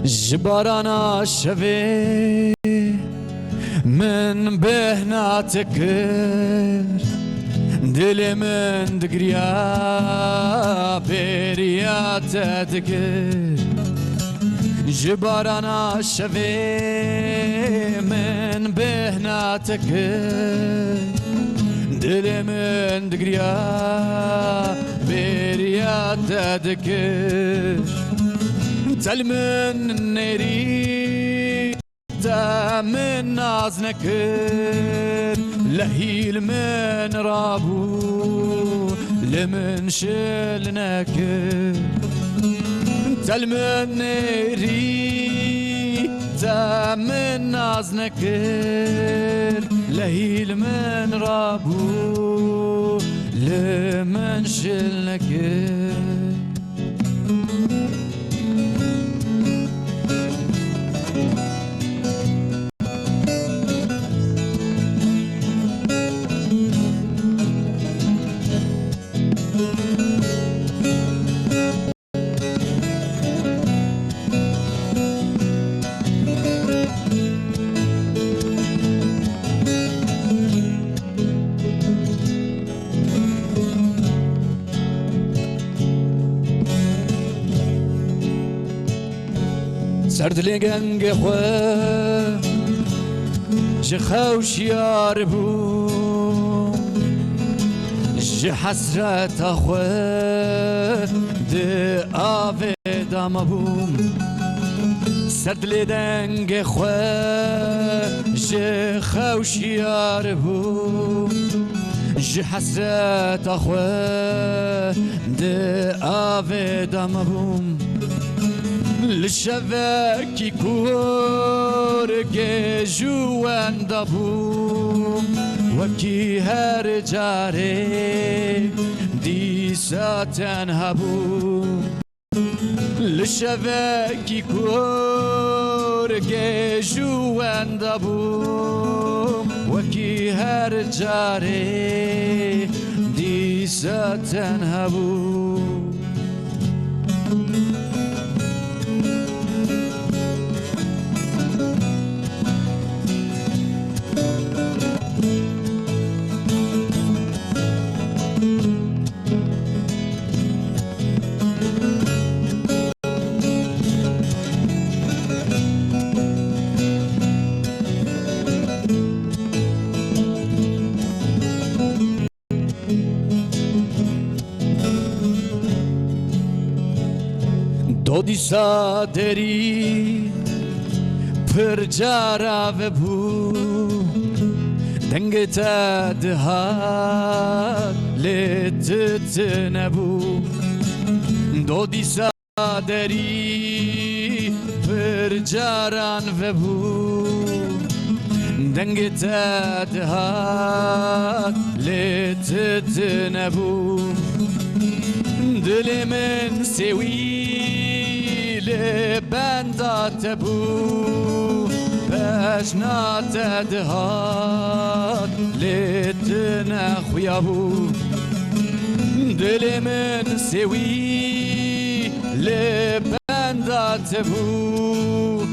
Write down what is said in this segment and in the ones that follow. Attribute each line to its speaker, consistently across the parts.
Speaker 1: جبرانا شوي من بهنا تكر دل من دقريا بريا تذكر جبرانا شوي من بهنا تكر دل من دقريا بريا تذكر تلمن نري من ناز نكر لهيل من رابو لمن شل نكر تلمن نري من ناز نكر لهيل من رابو لمن شل نكر سرد لگنگ خواه جخوش یار بو جه حسرت خواه ده آوه دام بوم سرد لگنگ خواه جخوش یار بو جه حسرت خواه ده آوه دام بوم لشوکی کورگ جوان دبوم وکی هر جاره دیسا تنها بوم لشوکی کورگ جوان دبوم وکی هر جاره دیسا تنها بوم دودی سادری پر جارا و بو دنگ تدهاد لتت نبو دودی سادری پر جاران و بو دنگ تدهاد لتت نبو دل من سوی لبندات بو بجنات دهات لتنا خويا بو دل من سوي لبندات بو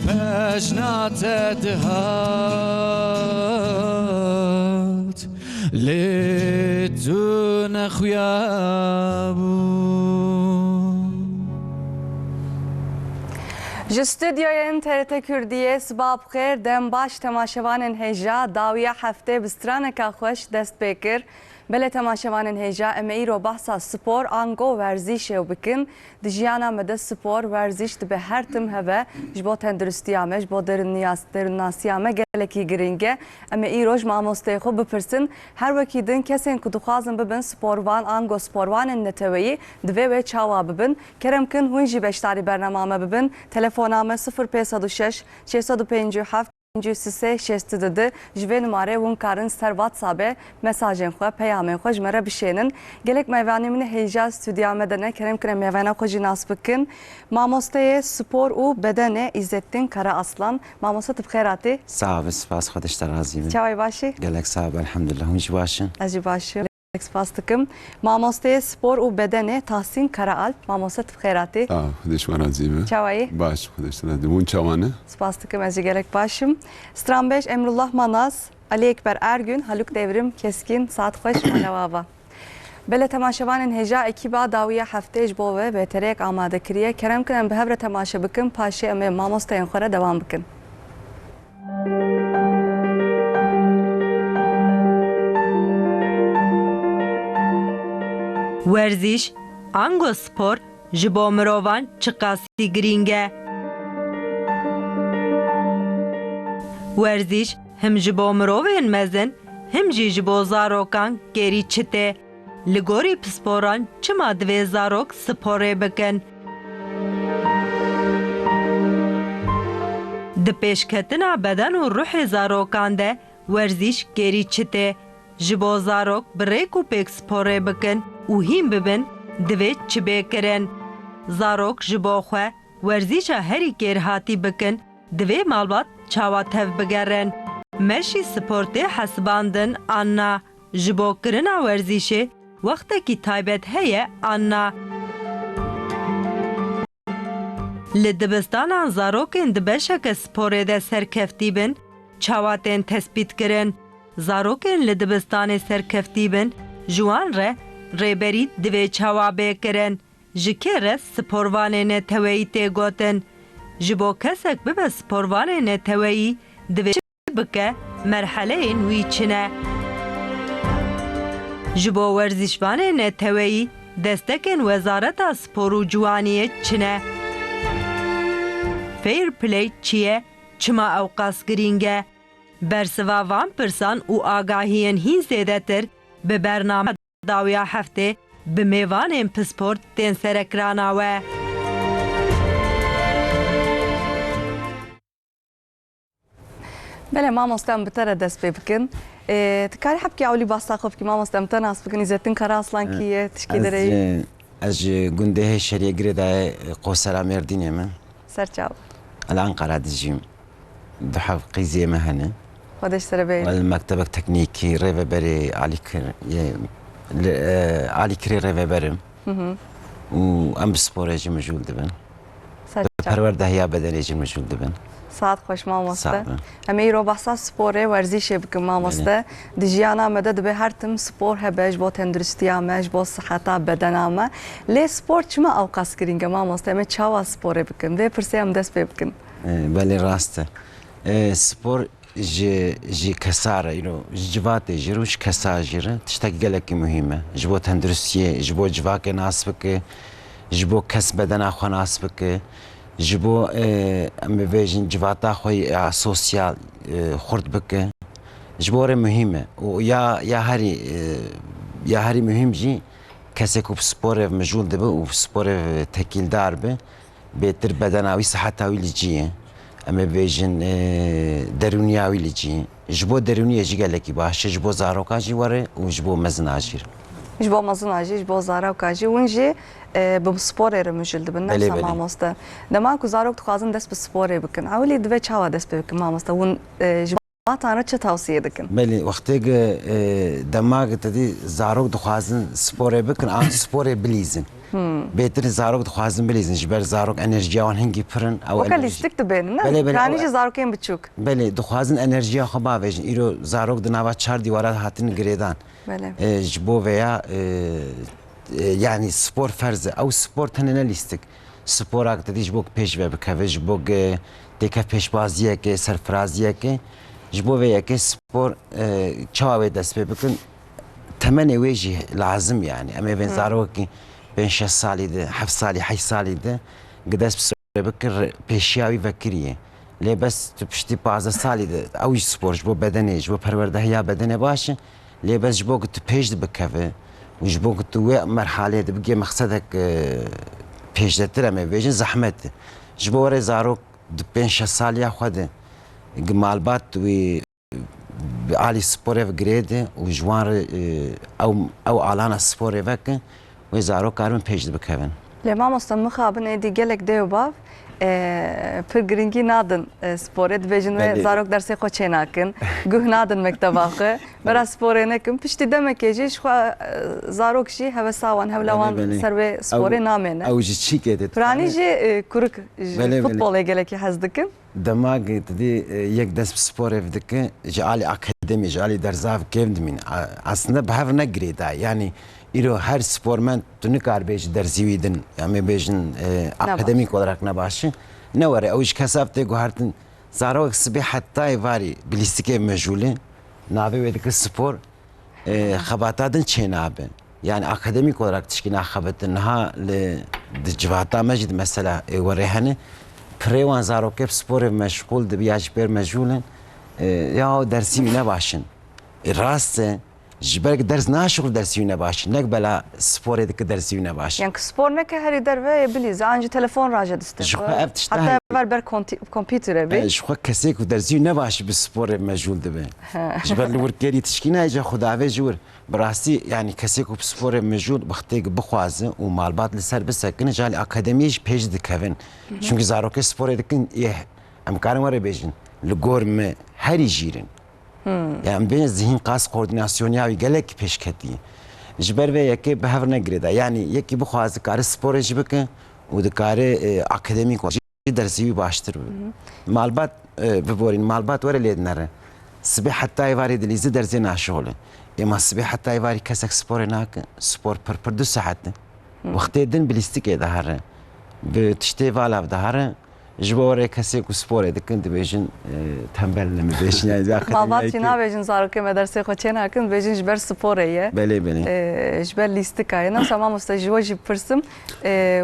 Speaker 1: بجنات دهات لتنا خويا بو
Speaker 2: ji stüdyoyên TRT Kurdiyê sibab xêr dem baş temaşevanên hêja dawiya heftê bi straneka xweş dest pê kir. Belê temaşevanên hêja em ê îro behsa spor an got werzîşê bikin. Di jiyana me de spor werzîş dibe her tim heve ji bo tendurustiya me ji bo derinnasiya me gelekî giring e. Em ê îro ji mamosteyê xwe bipirsin her wekî din kesên ku dixwazin bibin sporvan an got sporvanên neteweyî divê wê çawa bibin. Kerem kin hûn jî beşdarî bername me bibin. Telefona me 0506 657 53 62 ji vê numarê hûn karin ser WhatsAppê mesajên xwe peyamên xwe ji me re bişênin. Gelek mêvanê min hêja stûdiya me de ne kerem kin em mêvena xwe jî nas bikin. Mamosteyê spor û bedenê İzzettin Karaaslan. Mamoste tu bi xêr hatî?
Speaker 3: Sağ ol, spas xwe te razî min.
Speaker 2: Çavê başî?
Speaker 3: Gelek sağ ol, elhamdülillah. Hûn jî baş in?
Speaker 2: Ez jî baş im. سپاس دکم مامۆستای سپۆر و بەدەنێ تاسین کەرەئالپ مامۆستت بخێراتی
Speaker 3: خودش مرازیمه
Speaker 2: چاوایی
Speaker 3: باش خودش ندیمون چوانه
Speaker 2: سپاس دکم ez gelek başım Stranbeş Emrullah Manaz Ali Ekber Ergün Haluk Devrim Keskin Saat Xoş Manavava Bele temaşevanên hêja ekîba dawiya heftê ji bo we bêtereyek amadekiriye kerem kirin em bi hev re temaşe bikin paşê em ê mamosteyên xwe re devam bikin.
Speaker 4: ورزش انگو سپور جبو مروان چقاسی گرینگه ورزش هم جبو مروان مزن هم جبو زاروکان گری چته لگوری پسپوران چما دوی زاروک سپوره بکن د پیشکتنا بدن و روح زاروکان ده ورزش گری چته جبو زاروک بریک و پیک سپوره بکن و هیم ببن دوی چه بکرن زاروک جبو خواه ورزیشا هری گیر هاتی بکن دوی مالبات چاوات هف بگرن مشی سپورتی حسباندن آنا جبو کرنا ورزیشه وقتا کی تایبت هیه آنا لدبستان آن زاروکین دبشک سپوره ده سرکفتی بن چاواتین تثبیت کرن زاروکین لدبستان سرکفتی بن جوان ره ریبری دوی چاوابه کرن جکر سپوروانه نتوی تی گوتن جبو کسک ببه سپوروانه نتوی دوی بکه مرحله نوی چنه جبو ورزشوانه نتوی دستکن وزارت سپورو جوانیه چنه فیر پلی چیه چما اوقاس گرینگه برسوا وان پرسان و آگاهین هین زیده تر به برنامه داویا هفته به میوان پسپورت تین سرکراناوه
Speaker 2: بله مامۆستام بتەرە دەست پێ بکن تکاری حەبکی ئەولی باساخۆ بکی مامۆستام تە ناس بکن ئیزەتن کەرە ئاسڵانکیە تشکی دەرەی
Speaker 5: از گنده شریع گرده قوسرا مردینه من
Speaker 2: سەرچاو
Speaker 5: الان قرار دجیم دو حلقی زیمه هنه
Speaker 2: خۆدەش سەرە بێ
Speaker 5: والمكتب التكنيكي ريفبري علي كري ريفبرم وام بسبور يجي مجهول دبن
Speaker 2: سەرچاو
Speaker 5: پرورده هيا بدن يجي مجهول دبن
Speaker 2: ساعت خۆش مامۆستە
Speaker 5: ساعت.
Speaker 2: ئەمە ئیرۆ بەسا سپۆرێ وەرزیشێ بکەم مامۆستە دژیانە مەدە دەبێ هەرتم سپۆر هەبەش بۆ تەندروستیامەش بۆ سەحەتا بەدەنامە لێ سپۆر چما ئەوقاس گرینگە مامۆستە ئەمە چاوا سپۆرێ بکەم دێ پرسێ ئەم دەست پێ بکەن
Speaker 5: بله راسته سپور جي كسارة جوات جروش كساجرة تشتاق لك مهمة جبو تندرسية جبو جواك ناسبك جبو كسب بدن أخو ناسبك جبو مبيجن جواتا خوي سوسيال خرد بك جبورة مهمة ويا هري مهم جي كسيكو بسبورة مجول دبه وبسبورة تكيل دار به بيتر بدناوي صحتاوي لجيه اما بیشن درونیاوی لیجی جبو درونی جیگلکی باشه جبو زاروکاجی وره و جبو مزناجیر
Speaker 2: ji bo mezin ajî ji bo zarok jî hûn jî bi sporê re mijil dibin nefsa mamoste dema ku zarok dixwazin dest bi sporê bikin ewlî dibe çawa dest pê bikin mamoste hûn ji watan re çi tawsiye dikin
Speaker 5: بله وقتی که دماغ تدی زاروک دخوازن سپوره بکن آن سپوره بلیزن بهتر زاروک دخوازن بلیزن جبر زاروک انرژی آن هنگی پرن او
Speaker 2: وکا لیستیک dibênin ne kanî ji zarokên biçûk
Speaker 5: بله دخوازن انرژی خو باویجن ایرو زاروک دناوا چار دیوارات هاتن گریدان جبو ویا yani spor ferze او spor tenene listik spor aktivitet jbok peş ve bkave jbok deka peşbaziye ke serfraziye ke jbo ve ke spor çava dest pe bkin temene veji lazım yani ama ben zarok ki ben 6 salide 7 sali 8 salide gdes bkir peşyavi vekriye le bes tpişti 15 salide او spor jbo bedene jbo perverde ya bedene başı le bes jbo tu peş bkave وجبوك توي مرحلة تبقى مقصدك بيش ترى بيجن زحمت جبو وري زاروك دبين شساليا خده جمالبات وي علي سبوريف جريد وجوان او اعلان سبوريفك وزاروك كارون بيش بكفن
Speaker 2: لما مستم مخابن ادي gelek deobav پر گرینگی نادن سپورت بیشن و زاروک درسی خود چه نکن گوه نادن مکتباقه برای سپوره نکن پشتی دم کیجیش خو زاروک شی هوا سوان هولوان سر سپوره نامینه
Speaker 5: او جی چی کده
Speaker 2: پرانی جی کرک فوتباله geleki هزدکن
Speaker 5: دماغ تدی یک دست سپوره بدکه جعلی اکادمی جعلی درزاف کم دمین aslında به هر نگریده یعنی ایرو هر سپورمن تو نکار بیش درزیویدن یعنی بیشن اکادمیک olarak نباشه نوره اوش کسافته گوهرتن زاروک سبی حتی واری بلیستیکه مجوله نابه ودک سپور خباتادن چه نابه yani akademik olarak tişkine xabetin ha le civata mecid mesela ورهنه پریوان زاروک سپور مشغول دبیاج بر مجوله یا درسی نباشن راسته جبرك درس ناشغل درسي نباش نقبل سبور هذيك درسي نباش
Speaker 2: يعني سبور نك هري دربه بليز عندي تليفون راجع دست حتى بر كمبيوتر بي
Speaker 5: شو كسيك درسي نباش بالسبور مجهول دبه جبر لور كيري تشكينا اجا خداوي جور براسي يعني كسيك بسبور مجهول بختيق بخوازه ومالبات لسر بسكن جالي اكاديميش بيج دكفن çünkü زاروك سبور هذيك امكان ورا بيجن لغورم هري جيرن يعني بين ذهن قاس کوردیناسیونی هایی گلک پیش کردی جبر و یکی به هر نگریده یعنی یکی بخواهد کار سپورش بکن و دکار اکادمیک و درسی باشتر مالبات ببورین مالبات وره لید نره سبی حتی ایواری دلیزی درزی ناشغله اما سبی حتی ایواری کسک سپور ناک سپور پر دو ساعت وقتی دن بلیستیک دهره به تشتی والا دهره جبور کسی کو سپور دکن دیجن تنبل نمی بیشن yani
Speaker 2: malbat çina bejin zaroke mederse xo çena akın bejin jber spor ye
Speaker 5: bele
Speaker 2: jber listika ye nasıl ama musta jivoji pırsım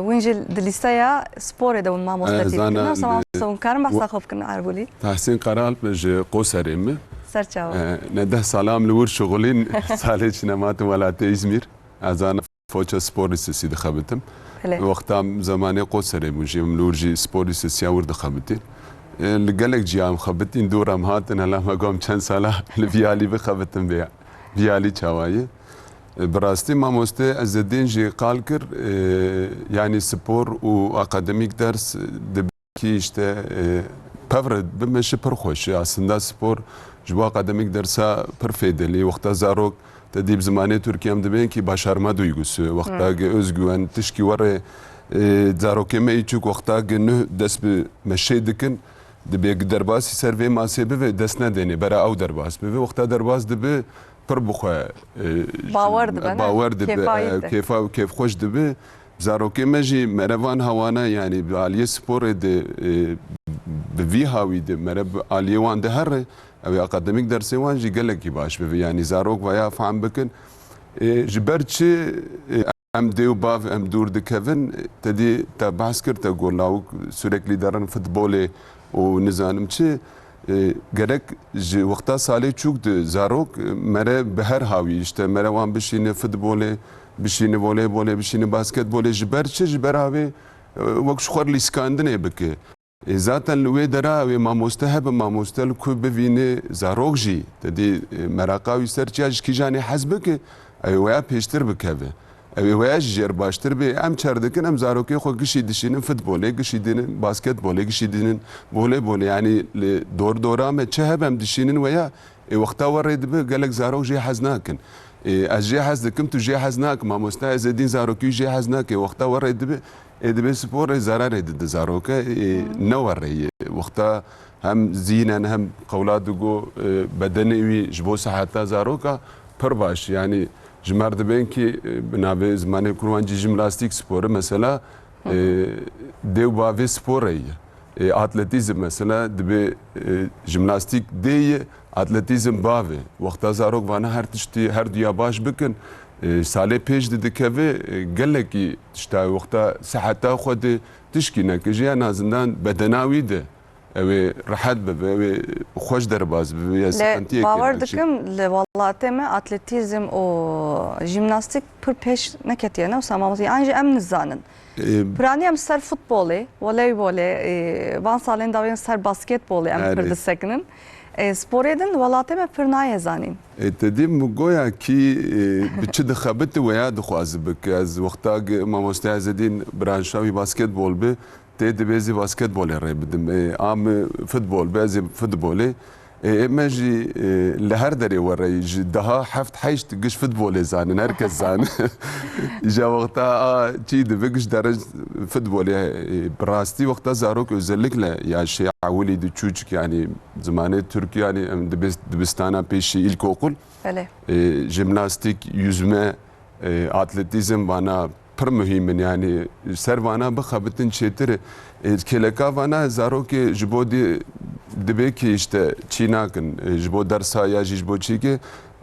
Speaker 2: winjil de listaya spor da ma musta tip nasıl ama musta un karım basa xofkın arbuli
Speaker 3: تحسين قرال بج قوسر امي
Speaker 2: serçava
Speaker 3: نده سلام لور شغلين سالج نمات ولا تيزمير ازانا فوتش سبورس سيد خبتم وقتا زمانه قوسر امي ملورجي سبورس سياور دخبتي لقالك جيام خبتين دورم هاتن هلا ما قام چند ساله لفيالي بخبتم بيا فيالي چاوايه براستي ما مسته از الدين جي قالكر يعني سبور واكاديميك درس دبكي işte پفرد بمشي پر خوش aslında spor جوا akademik dersa پر faydalı وقتا زاروك تديب زمانه تركيا دبين ki başarma duygusu وقتا özgüven tişki var زاروك ما يچوك وقتا ne dest bi meşe dikin دبي درباس سيرفي ما سيبه ve dest ne deni bera او درباس به وقتا درباس دبي پر بخوا باور دبي كيف خوش دبي زاروك مجي مروان هوانا يعني باليه سبور دي بفي هاوي دي مرب عليه وان ده هر او اكاديميك درسي وان جي قالك باش بفي يعني زاروك ويا فهم بكن جبرتشي ام ديو باف ام دور دكفن تدي تباسكر تقول لاو sürekli دارن فوتبولي ونزانم چه gerek وقتا سالي چوك de زاروك مره بهر هاوي işte مروان بشينه فوتبولي بشينه voleybolê بشينه basketbolê جبر چه جبر هاوي وقت شخور لسكاندنه بك zaten لوی درا و ماموسته هب ماموسته کو ببینه زاروک جی تدی مراقاوی سرچاج کی جانی حسبک ای ویا پیشتر بکوه ای ویا جر باشتر به ام چردکن ام زاروکی خو گشی دشینن فوتبوله گشی دینن باسکتبوله گشی دینن voleyبول yani دور دورا me چه هم دشینن ویا وقتا ورید به گلک زاروک جی حزناکن از جی حز دکم تو جی حزناک ماموسته از دین زاروکی جی حزناک وقتا ورید به ادبي سبور زرار ضد زاروكا نوري وقتا هم زينا هم قولات جو بدني جبو حتى زاروكا برباش يعني جمار دبنكي بنابي زمانه كروانجي جيمناستيك سبور مثلا ديو بافي سبوري اتلتيزم مثلا دبي جيمناستيك دي اتلتيزم بافي وقتا زاروك وانا هر تشتي هر ديا باش بكن ساله پیش دکوه گلکی شتا وقتا صحتا خود تشکینه که جیان ازندان بدناوی ده او راحت به او خوش درباز به یا سنتیه
Speaker 2: باور دکم لوالله ما اتلتیزم و جیمناستیک پر پیش نکتیه نه سامامز yani امن زانن پرانی ام سر فوتبولی voleybolê van salên davên ser basketbolê em pir disekinin سپورê din welatê me pir nayê zanîn.
Speaker 3: تدیم مگویا کی بچه دخبت و یا دخواز بک از وقتا ما مستعزدین برانشاوی باسکتبول به تید بیزی باسکتبول ری بدم عام فوتبول بیزی فوتبولی ماجي لهر دري وري دها حفت حيشت قش فوتبول زان نركز زان جا وقتها تشيد بقش درج فوتبول براستي وقتها زاروك وزلك له يا شيء ولي تشوجك يعني زمانه تركيا يعني دبستانا بيشي الكوكل جيمناستيك yüzme atletizm bana پر مهمن yani ser vana bixabitin çetir keleka vana zaroke jibodi dibe ki işte çinakin jibo dersa ya jibo çiki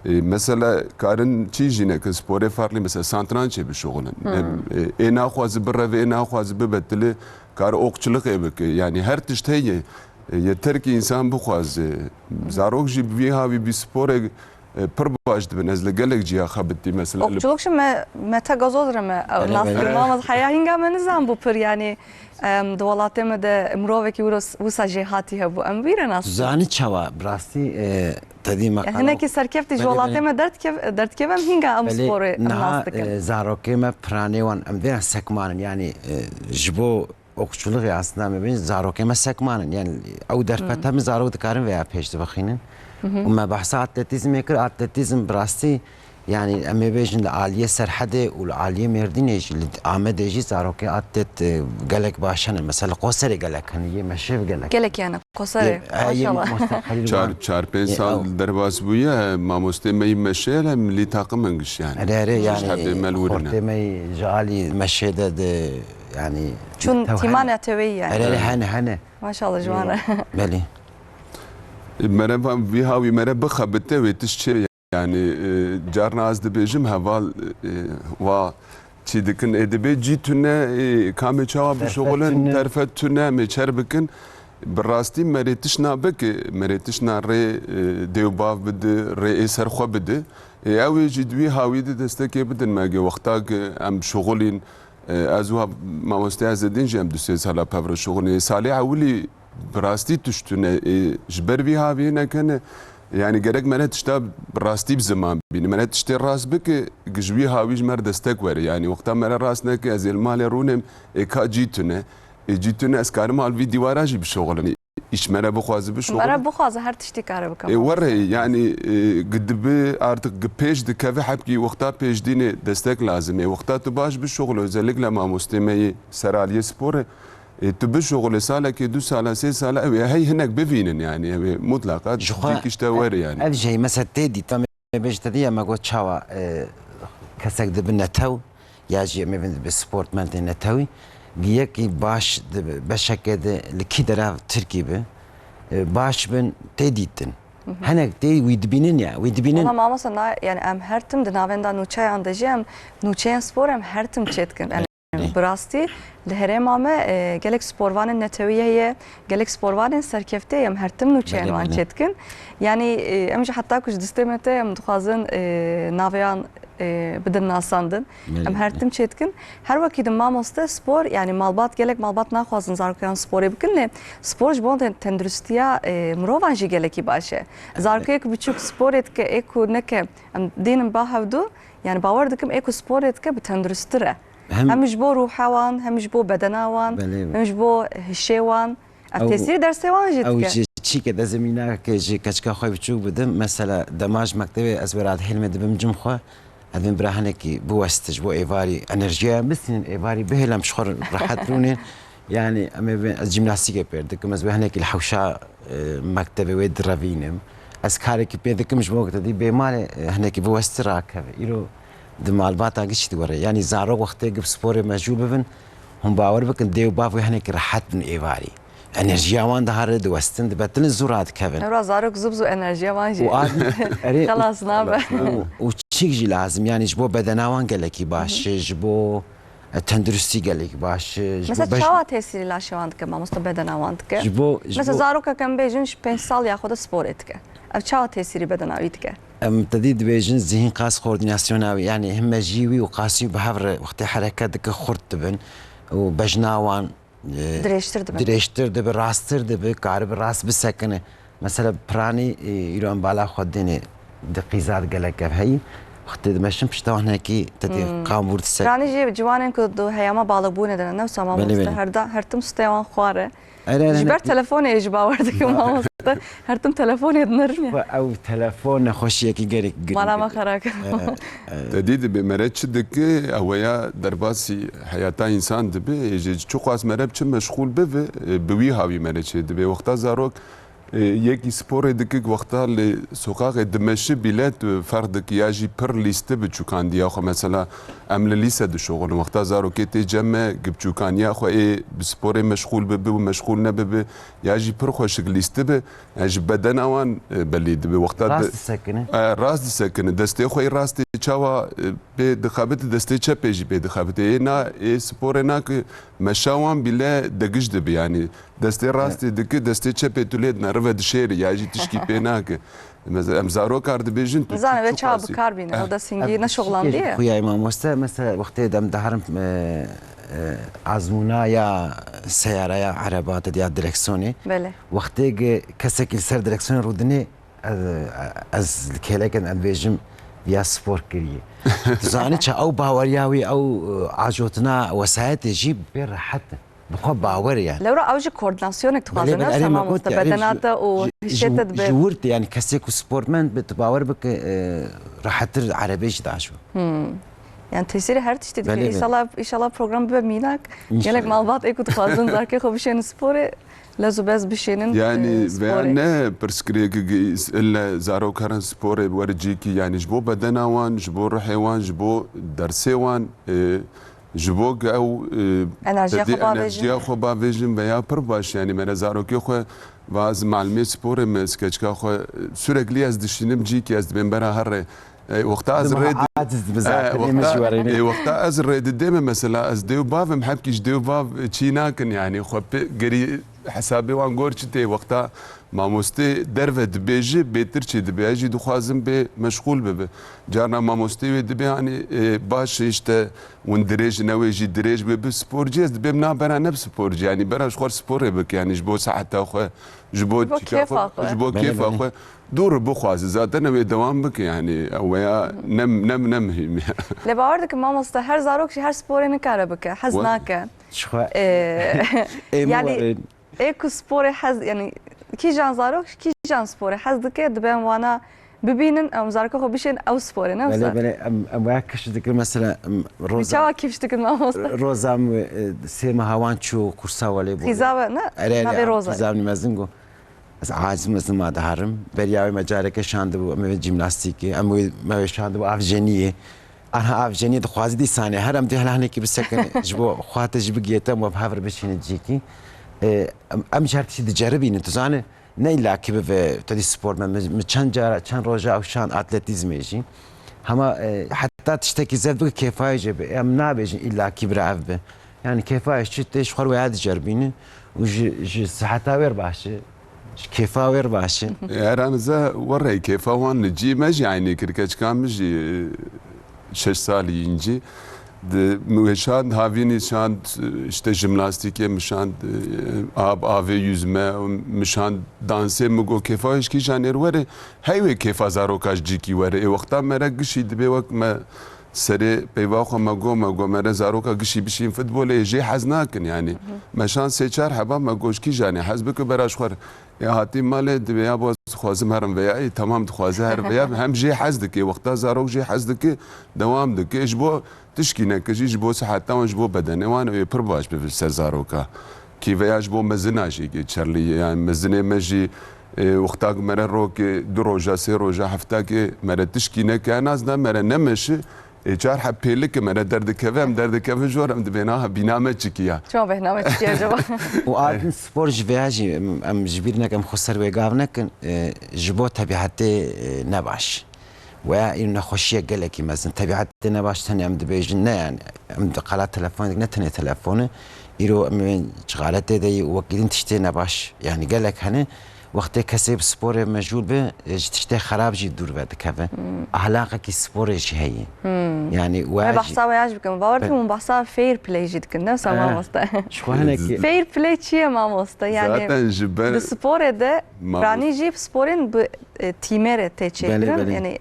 Speaker 3: mesela karın çijine ki spore farklı mesela santrançe bir şoğulun ena xwaz bir ve ena xwaz bebetli kar okçuluk ebek yani her tişteye yeter ki insan bu xwaz zarok jib vi havi bir spore پر باش دبن از لگلک جیا خبتی مثلا
Speaker 2: okçuluk şimdi meta gazozra me nasılmamız hayahinga me nizam bu pir yani دولاتê me de mirovekî wisa jê hatiye bû em vîre nas
Speaker 5: زانی çawa brastî tedî me
Speaker 2: hinekî serkefti ji welatê me derdkevem hinga em sporê em nas dikin
Speaker 5: zarokê me piranê wan em dêne sekmanin yani ji bo okçulukê aslında me bîn zarokê me sekmanin yani ew derfet hemî zarok dikarin veya pêş dibixînin وما بحث اتلتيزم يكر اتلتيزم براستي يعني اما بيجن العاليه سرحده والعاليه مردينيج عامد يجي زاروكي اتت قالك باشن مثلا قصري قالك هي مشي قالك
Speaker 2: قالك يعني قصري ما شاء الله
Speaker 3: چار پنج سال درباس بویا ماموسته می مشیل هم لی تاقم انگش يعني
Speaker 5: يعني خورتي مي جالي مشي يعني
Speaker 2: شون تيمانه توي يعني
Speaker 5: هنا
Speaker 2: ما شاء الله جوانا
Speaker 5: بلي
Speaker 3: مرة في هاوي مرة بخبته وتشتري يعني جارنا از دبيجم هوال و چی دکن ادبی جیتونه کامی چاوا بشغلن طرفتونه میچر بکن براستی مريتش نابك مريتش ناري ديوباف بده رئي سرخو بده اوي جدوي هاوي دستكي بدن ماجي وقتاك ام شغلين ازوا ما مستعزدين جام دوسي سالا بافر شغلين سالي اولي براستي تشتونه جبر في هاوي كان يعني جرك منها تشتا براستي بزمان بين منها تشتي راس بك جوي هاويج مر دستك وري يعني وقتها مر راسنا كازي المال رونم كا جيتونه جيتونه اسكار مال في ديواراجي بشغلني ايش مره بخواز بشغل
Speaker 2: مره بخواز هر تشتي كاره بكم
Speaker 3: وري يعني قد بي ارتق بيج دكافي حبكي وقتها بيج ديني دستك لازم وقتها تباش بالشغل وزلك لما مستمي سرالي سبور تبي شغل سالة كي 2 سالة 6 سالة هي هناك بفينن يعني مطلقات فيك اشتواري يعني
Speaker 5: هذا شيء مثلا تدي تم بيج تدي ما قلت شوا كسك دبنا تو ياجي ما بين بالسبورت مالتي نتوي جيكي باش بشكل لكي درا تركي به باش بن تديتن هناك تي ويدبينن يا ويدبينن
Speaker 2: والله ما مثلا يعني ام هرتم دناويندا نوچاي اندجم نوچاي سپور ام هرتم چتكن براستي لهرما ما جالك سبوروان النتوية هي جالك سبوروان سركفتة يم هرتم نوچين وان چتكن يعني امش حتى كوش دستمته يم دخازن نافيان بدن ناساندن ام هرتم چتكن هر وقت ما مسته سپور يعني مالبات جالك مالبات ناخوازن زاركيان سپوري بكن سپورج بون تندرستيا مروان جي جالكي باشه زاركيك بچوك سپورت ك اكو نك ام دينم باهودو يعني باوردكم اكو سپورت ك بتندرستره همش بو روحوان همش بو بدناوان همش بو هشيوان التأثير درسوان جد
Speaker 5: او شي كده زمينا كجي كشكا خوي بتشوف بدم مثلا دماج مكتبي ازبرات حلم دبم جمخه هذين براهنكي بوستج بو ايفاري انرجيا مثل ايفاري بهلم شخر راحت رونين يعني اما الجيمناستيك بيردك مزبه هناك الحوشا مكتبي ويد رافينم اسكارك بيدك مش وقت دي بمال هناك بوستراك يرو دمال باتا قشت ورا يعني زارو وقت يقف سبوري مجوب بن هم باور بكن ديو بافو هناك راحت من ايفاري انرجيا وان ده هرد وستن بتن الزورات كفن
Speaker 2: نرا زارو زبزو انرجيا وانجي خلاص نابه
Speaker 5: وتشيجي لازم يعني جبو بدنا وان قالك باش جبو تندرستي قالك باش
Speaker 2: مثلا شوا تاثير لا شواندك ما مستبدنا واندك
Speaker 5: جبو
Speaker 2: مثلا زارو كان بيجنش 5 سال ياخذ سبورتك او شوا تاثير بدنا ويتك
Speaker 5: امتديد بيجن ذهن قاس كورديناسيوناوي يعني هم جيوي وقاسي بهفر وقت حركات دك خرطبن وبجناوان
Speaker 2: دريشتر دب
Speaker 5: راستر دب قارب راس بسكنه مثلا براني إيرو أم بالا خديني دقيزات قالك هاي وقت دمشم بشتوه هناكي تدي قام ورد سك
Speaker 2: رانی جی جوانن کد هیاما بالابونه دارن نه سامان
Speaker 5: بله.
Speaker 2: مست هرتم ستوان خواره
Speaker 5: أنا
Speaker 2: جبر تلفون ایج باورد که ما مست هرتم تلفون يدنرني
Speaker 5: أو تلفون خوشي كي جريك
Speaker 2: مالا ما خراك
Speaker 3: تدید به مرد چه دکه اویا درباسی حیاتا انسان دبه یه چوق از مرد چه مشغول به بوی هاوی مرد چه دبه وقتا زاروک یکی سپور دکه وقتا ل سوقاق دمشق بیلت فرد که یاجی پر لیسته بچوکاندیا خو مثلا عمل لیسته د شغل وقتا زاروک ته جمع گبچوکانیا خو سپور مشغول به و مشغول نه به یاجی پر خوش لیسته به اج بدن اوان بلید به وقتا
Speaker 5: راست سكنة
Speaker 3: راست سکنه دسته خو راست چاوا به دخابت دسته چپیجی به دخابت اینا سپور نه که مشاوان بله دگش دبی یعنی دسته راست دکه دسته چپ تولید نرو دشیر یاجی تشکی پینا که مثلا امزارو کارد بیجن تو
Speaker 2: زانه ve çağ bıkar bine o da singi ne şoğlan diye
Speaker 5: خويا إمام وستا مثلا وقت دم دهرم عزمونا يا سيارة يا عربات يا دركسوني
Speaker 2: بله
Speaker 5: وقت كسك السر دركسوني رودني از كيلكن البيجم يا سبور كريه زاني او باورياوي او عجوتنا وساعات يجيب بير حتى بخو باور يعني
Speaker 2: لو رأى وجه كوردناسيونك تخازنها سما مستبدناته وشتت ب
Speaker 5: جورت يعني كسيك سبورتمان بتباور بك راح تر عربيش داشو
Speaker 2: yani tesiri her tişte
Speaker 5: Bale
Speaker 2: diye inşallah program bir minak gelek malbat ekut khazın zarke خو بشين سبوري لازم بس بشين
Speaker 3: يعني بيان برسكريك الا زارو كارن سبور ورجيكي يعني جبو بدناوان جبو روحيوان جبو درسيوان جبو او انرژیا خو با ویژن و یا پر باش یعنی من زارو که خو واز معلومه سپور مسکچکا خو sürekli از دشینم جی کی از بنبره هر وقتا از رید وقتا از رید دیم مثلا از دیو باف محب کیش دیو باف چی ناکن یعنی خو گری حسابي وان گورچته وقتا ماموستی درود بیجی بهتر چی دبیجی دخوازم به مشغول به جانا ماموستی دبی یعنی باش işte وندريج نويجي دريج بسبورجي دبي منا برا نفس سبورجي يعني برا شخور سبور بك يعني جبو ساعتها خو جبو كيف اخو دور بخواز زاد انا دوام بك يعني او يا نم هي
Speaker 2: لباوردك ماموستا هر زاروك هر سبوري نكاره بك حزناك يعني ايكو سبوري حز يعني كي جان زاروك كي جان سبوري حزدك دبن وانا ببینن ام زارکو خو بشین او سپوره نه
Speaker 5: بله بله ام واکش دکر مثلا روزا
Speaker 2: چاوا کیفش دکر ما
Speaker 5: روزام سیم هوان چو کورسا ولی بود
Speaker 2: خیزاب نه نه روزا
Speaker 5: خیزاب نمازنگو از عاجز مثل ما دهرم بریاوی مجارک شاند بو ام جیمناستیکی ام ما شاند بو افجنیه انا افجنیه دخوازی دی ثانیه هر ام دی هلهنه کی بسکن جبو خاطر جبگیتم و بهفر بشین جیکی ام جرتی تجربین تو زانه نه الا که به تدی سپورت من چند روزه او شان اتلتیزم ایجی اما حتی تشتکی زد بگه کیفای جبه ام نبیجین الا که برعف به یعنی کیفایش چی تیش خور ویاد جربینه و صحتا ویر باشه کیفا ویر باشه
Speaker 3: اران زا وره کیفا وان نجی مجی عینی کرکچ کام مجی 6 سالی اینجی مشان هاوینی شاند işte jimnastiğe müşan ave yüzme müşan danse mugo kefayış ki janer vere hayve kefa zarokaj ciki vere vaqta merak gişi be vak ma seri peyvaxo mago mera zaroka gişi bişin futbol je haznakin yani meşan seçer haba magoş ki jani hazbek beraş xor ya hatim male de ya boz خوازم هرم ويا تمام خوازه هر ويا هم جي حزدك وقتها زاروك جي حزدك دوام دك اجبو تشكينا كجي جبو صحتا وجبو بدن وانا يبرباش بفسر زاروكا كي ويا جبو مزناجي تشرلي يعني مزنه مجي وقتها مره روك دو روجا سي روجا هفتاك مره تشكينا كان نازنا مره نمشي ايجار حبيلك مره درد كفم درد كف جورم دبيناها بينامه تشكيا
Speaker 2: شو برنامج تشكيا جوا
Speaker 5: وآدم سبور جفياجي ام جبيرنك ام خسر ويقافنك جبو تبعاتي نباش ويا إنه خوشية قالكي مثلا تبعاتي نباش تاني ام دبيجن يعني ام قالات تلفونك نتني تلفونه يرو من شغالات دي وكيدين تشتي نباش يعني قالك هنا وقتی کسی سپور مجبور به جتشته خراب جی دور بده که اخلاقی که سپورش هایی یعنی
Speaker 2: ما بحثا وياش بكم باوركم بحثا فير بلاي جد كنا سما ماستا
Speaker 5: شو هناك
Speaker 2: فير بلاي چیه ما ماستا يعني بالسپور ده رانی جيب سپورين بتيمره تشكرن يعني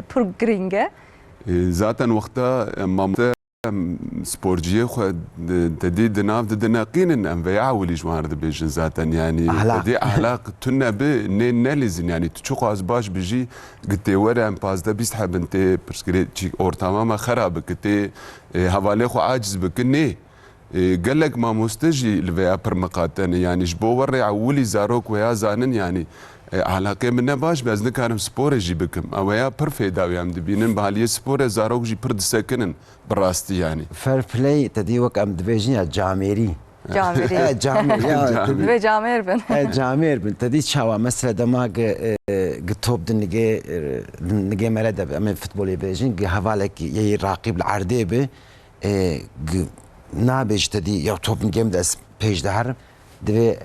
Speaker 2: پر گرینگه
Speaker 3: ذاتا وقتا ما سپورجیه خود تدی دناف دناقين ام ويا ولي جوار دبيجن ذاتا يعني تدي اخلاق تنا به نلزن يعني تشوق از باش بيجي قلت ورا ام باز ده بيسحب انت برسكري اور تماما خراب كنت حواله خو عاجز بكني قال لك ما مستجي لفيا برمقاتن يعني جبو ورا ولي زاروك ويا زانن يعني علاقه من باش باز نكارم سپور جي بكم او يا برفيدا ويام دبينن بحاليه سپور زاروك جي برد سكنن براستي يعني
Speaker 5: فير بلاي تدي وك ام دبيجن جاميري
Speaker 2: جاميري
Speaker 5: جاميري
Speaker 2: جامير بن
Speaker 5: جامير بن تدي شاوا مثلا دماغ توب نجي مرد ام فوتبول بيجن حوالك يي راقب العرضي به نابج تدي يا توب نجيم داس بيج دهر دبي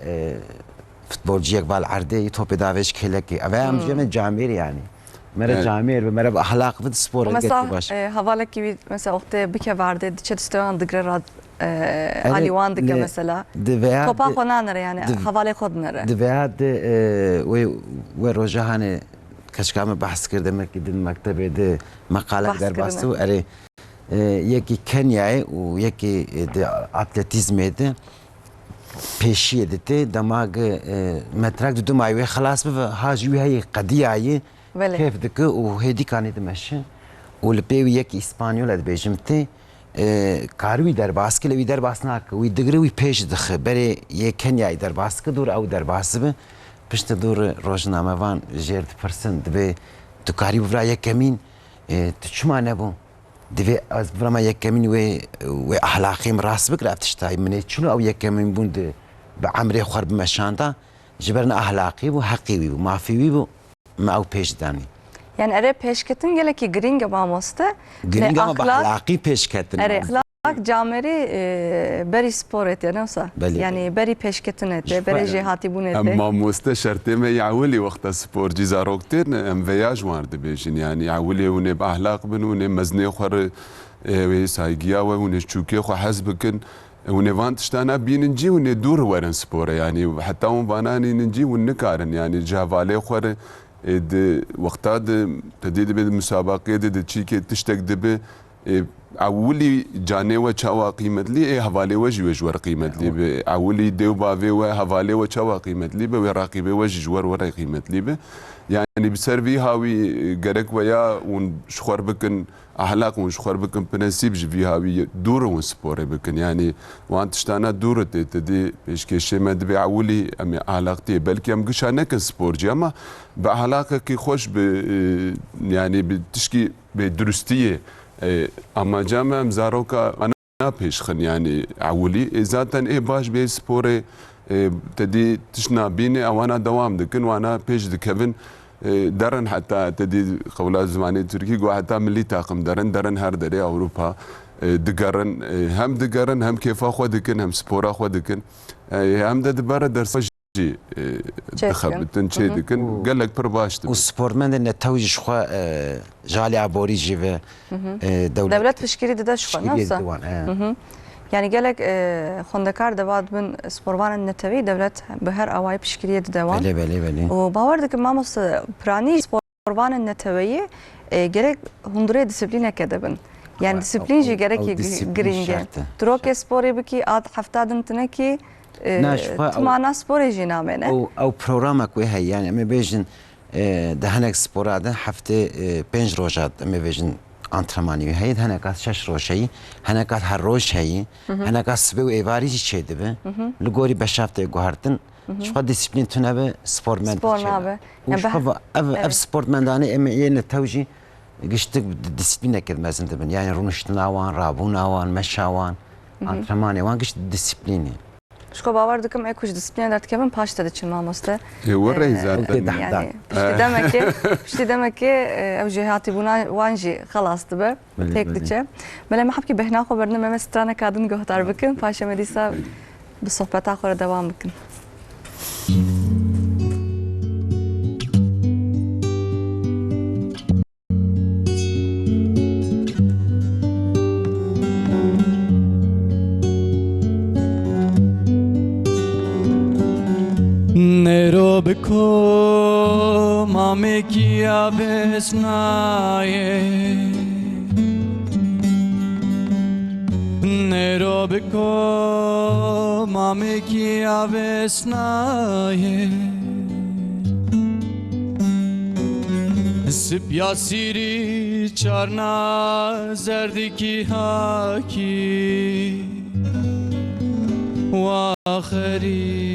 Speaker 5: فوتبولجيك بالعرضي توب دافش كلكي افهم جمع جامير يعني مرة جامير مرة بأخلاق في السبور
Speaker 2: مثلا حوالك كي مثلا وقت بك بعرض تشتستوان دقرات علي واندك مثلا توبا خونانر يعني حوالي خودنر
Speaker 5: دبيات وروجهانه كشكام بحث كرده مركز المكتب ده مقالة در باستو أري يكي كينيا ويكي اتلتيزم ده پیشی دته دماغ مترک دو مایه خلاص به هاجوی های قدیایی کیف دکه و هدی کانی دمشه ولپی یک اسپانیول اد بجمته کاروی در باسکل وی در باسنا وی دگری وی پیش دخه بری یک کنیای در باسک دور او در باسبه پشت دور روزنامه وان جرد پرسنت به تو کاری برای یک کمین تو چما نبود دوی از برام یک کمی و اخلاقی راست بکر افتشتای منی چونو او یک کمی بوند به عمری خرب مشانتا جبرنا اخلاقی و حقیقی و معفوی و ما او پیش دانی
Speaker 2: يعني اره پیش کتن گله کی گرینگ با مسته
Speaker 5: گرینگ ما اخلاقی پیش کتن
Speaker 2: اره اخلاق جامری بری سپورت يعني وصا يعني بری پیش کتن ته بری جهاتی بونه ته
Speaker 3: اما مسته شرط ما يعولي وقت سپور جزا روكتين ام فياج وارد بيجن يعني يعولي ونه باخلاق بنونه مزني خور وسايقيا ونه شوكي خو حسبكن ونه فانتشتانا بينجي ونه دور ورن سپور يعني حتى هم باناني نجي ونكارن يعني جافالي خور وقتا تديد بالمسابقه دي تشيكي تشتك دبه اولي جاني و چاوا قيمت لي حوالي وجه وجور قيمت لي اولي ديو باوي و حوالي و چاوا قيمت لي به راقبه وجه جور ور قيمت لي يعني بسرفي هاوي غرك ويا ونشخر بكن اخلاق ونشخر بكن برنسيب جي هاوي دور وسبور بكن يعني وانت شتانا دور تدي بيشكيش ما دبي اولي ام اخلاقتي بلكي ام قشانك سبور جاما باخلاقك خوش يعني بتشكي بدرستيه اما جامع مزاروكا انا بيشخن يعني عولي ذاتا ايه باش بي سبوري تدي تشنا بيني او انا دوام دكن وانا بيش دكفن درن حتى تدي قولات زماني تركي قو حتى ملي تاقم درن هر دري اوروبا دقرن هم دقرن هم كيف اخو دكن هم سبورا اخو دكن هم دبر درس دخبتن شي دكن قال لك برباش
Speaker 5: والسبورتمان ان توجي شخوا جالي عبوري جيفه
Speaker 2: دولة فشكري ده شخوا نفسه يعني قال لك خندكار دباد من سبوربان النتوي دولة بهر اواي بشكري دوام
Speaker 5: بله
Speaker 2: وباوردك ماموس براني سبوربان النتوي قال لك هندري ديسيبلينا كدبن يعني ديسيبلين جي قال لك جرينجا تروك سبوري بكي اد حفتادن تنكي تمانا سپوری جینا منه
Speaker 5: او پروگرامک وی هی يعني ام بيجن دهنك سپورات هفته 5 روزات ام بيجن antrenmani هي هناك 6 روز هي هناك هر روز هي هناك سبو ايواري چه دبه لگوري بشافته گوهرتن شو ديسيبلين تنبه سپورتمن يعني اف سپورتمن دانه ام ين توجي گشتك ديسيبلين كد مازن دبن يعني رونشتناوان رابوناوان مشاوان antrenmani وان گشت ديسيبلين
Speaker 2: شكو باور دكم اكوش ديسبلين دات كمان باشتا دتشن ماموسته
Speaker 3: وري زاد
Speaker 2: يعني بشتي دمك او جهاتي بونا وانجي خلاص تبه هيك دتشه بلا ما حبكي بهنا خو برنامج مسترانا كادن گهتار بكن باشا مديسا بالصحبه اخر دوام بكن
Speaker 1: نرو بکو مامی کیا بسنایه نرو بکو مامی کیا بسنایه سپیا سیری چارنا زردی کی هاکی واخری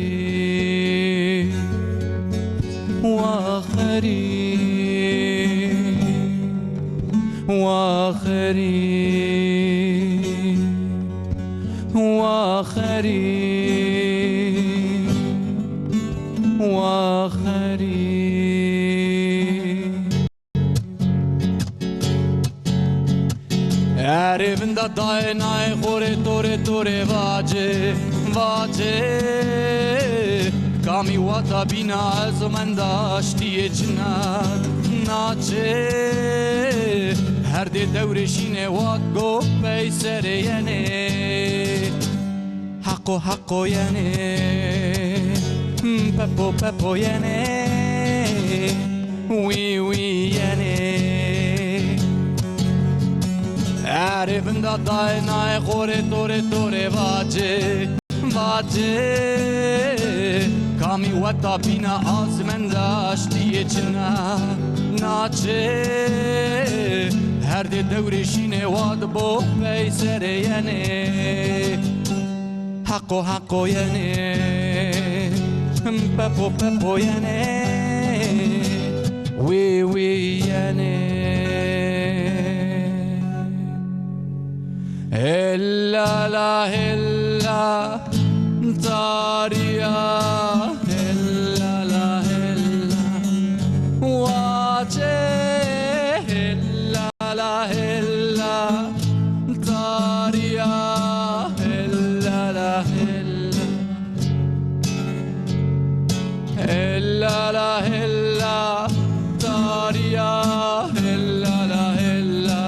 Speaker 1: واخری واخری واخری واخری Erivinde dayanay khore tore vace vace Kami wata bina azmanda ashtiye cina nace Her de devreşine vat go peysere yene Hakko yene Pepo yene Oui yene Erivinde dayanay khore tore vace vace Kami wata bina azmenda ashtiye cina nace Her de devreşine vad bo peysere yene Hakko yene Pepo yene Oui yene Hella la hella Tariya Hella la hella Vace Hella la hella Tariya Hella la hella Hella la hella Tariya Hella la hella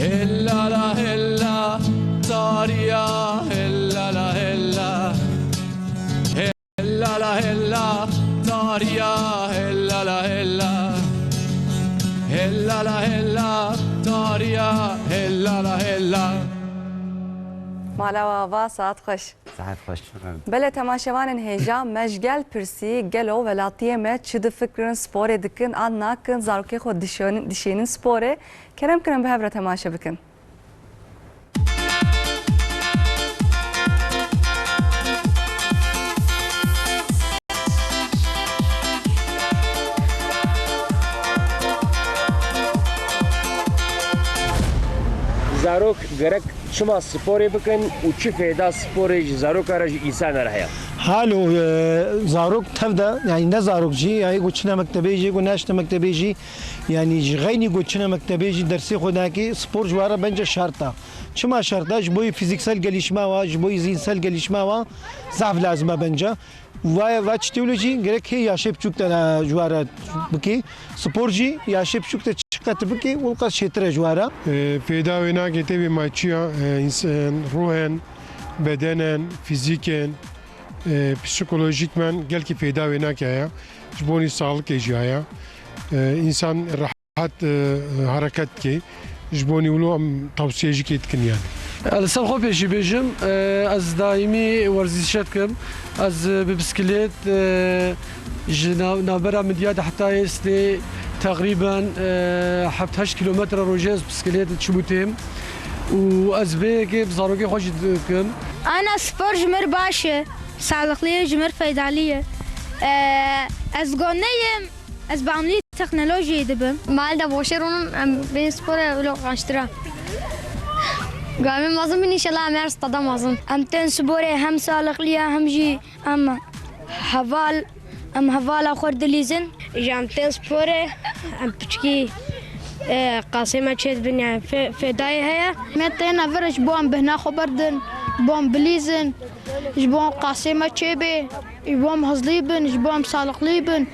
Speaker 1: Hella la hella Tariya Hella la hella Hella la hella Tariya Hella la hella Hella la hella Tariya Hella la hella
Speaker 2: مالا و ساعت خوش
Speaker 5: ساعت خوش
Speaker 2: بله تماشاوان هیجا مشغل پرسی گلو ولاتیه ما چه فکرن سپور دکن آن ناکن زاروکی خود دشینن سپوره کرم کنم به هفته تماشا بکن
Speaker 6: زاروک گرک شما سپوری بکن و چی فایده سپوری زاروک را انسان رهیا
Speaker 7: حالو زاروك تبدا يعني نه زاروك جي يعني قلنا مكتبي جي قلنا اشت مكتبي جي يعني غيني قلنا مكتبي جي درسي خداكي سبور جوارا بنجا شرطه شما شرطه جبوي فيزيكسال قليشماوا جبوي زينسال قليشماوا ضعف لازمه بنجا و تشتولوجي غيرك هي ياشب چوكتا جوارا بكي سبور جي ياشب چوكتا چقت بكي ولقا شتر جوارا
Speaker 8: پیدا وینا که تبی ماچیا انسان روحن بدنن فیزیکن پسیکولوژیک من گل کی پیدا وینا که یا جبونی سالک اجیا انسان راحت حرکت کی جبونی ولو توصیه جی کتکن يعني
Speaker 9: السلام خوب يجي بيجم از دائمي ورزشات كم از ببسكليت نابرا مدياد حتى يستي تقريبا 8 كيلومتر روجاز بسكليت تشبوتيم واز بيكي بزاروكي خوش كم
Speaker 10: انا سبور جمر باشه سالقليه جمر فايداليه از قونيم از بعملي تكنولوجيا دبم مال دا بوشرون بين سبور ولو قاشترا قامي مازن ان شاء الله امارس طدا مازن ام تن سبوري هم سالقليه هم جي ام هفال اخور دليزن جام تن سبوري ام بچكي قاسمه تشد بنيا في داي هي متين افرج بوم بهنا خبردن بوم بليزن جبوم قاسمه تشبي جبوم هزليبن جبوم سالقليبن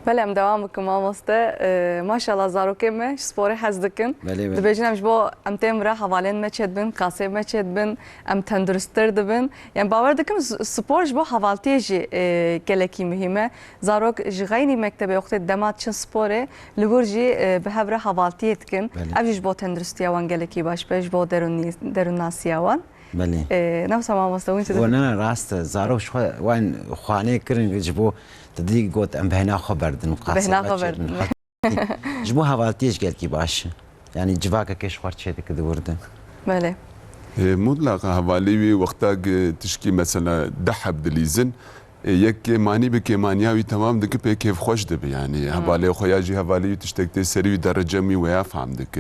Speaker 2: بله ام دوام بکم مامۆستا ماشاءالله زاروکێ me sporê hez dikin dibêjin em ji bo em tên re hevalên me çêt bin qasê me çêt bin em tenduristtir dibin yani bawer dikim spor ji bo hevaltiyê jî gelekî mühim e zarok ji xeynî mektebê wextê dema çin sporê li wir jî bi hev re hevaltiyê dikin ev jî ji bo tenduristiya wan gelekî baş be ji bo derûnnasiya wan
Speaker 5: بله
Speaker 2: نفس مامۆستا wî
Speaker 5: وانا راست زاروش وان خوانه کرن جبو تدی گوت ام بهنا خبردن
Speaker 2: بهنا خبردن
Speaker 5: جبو حوالتیش گل کی باش yani civaka keşfar çedik durdu.
Speaker 2: بله
Speaker 3: مطلقا حوالی وی وقتا تشکی مثلا دحب دلیزن یک مانی به کمانیاوی تمام دک په کیف خوش ده یعنی حواله خو یاجی حوالی تشتکته سری درجه می ویا فهم دک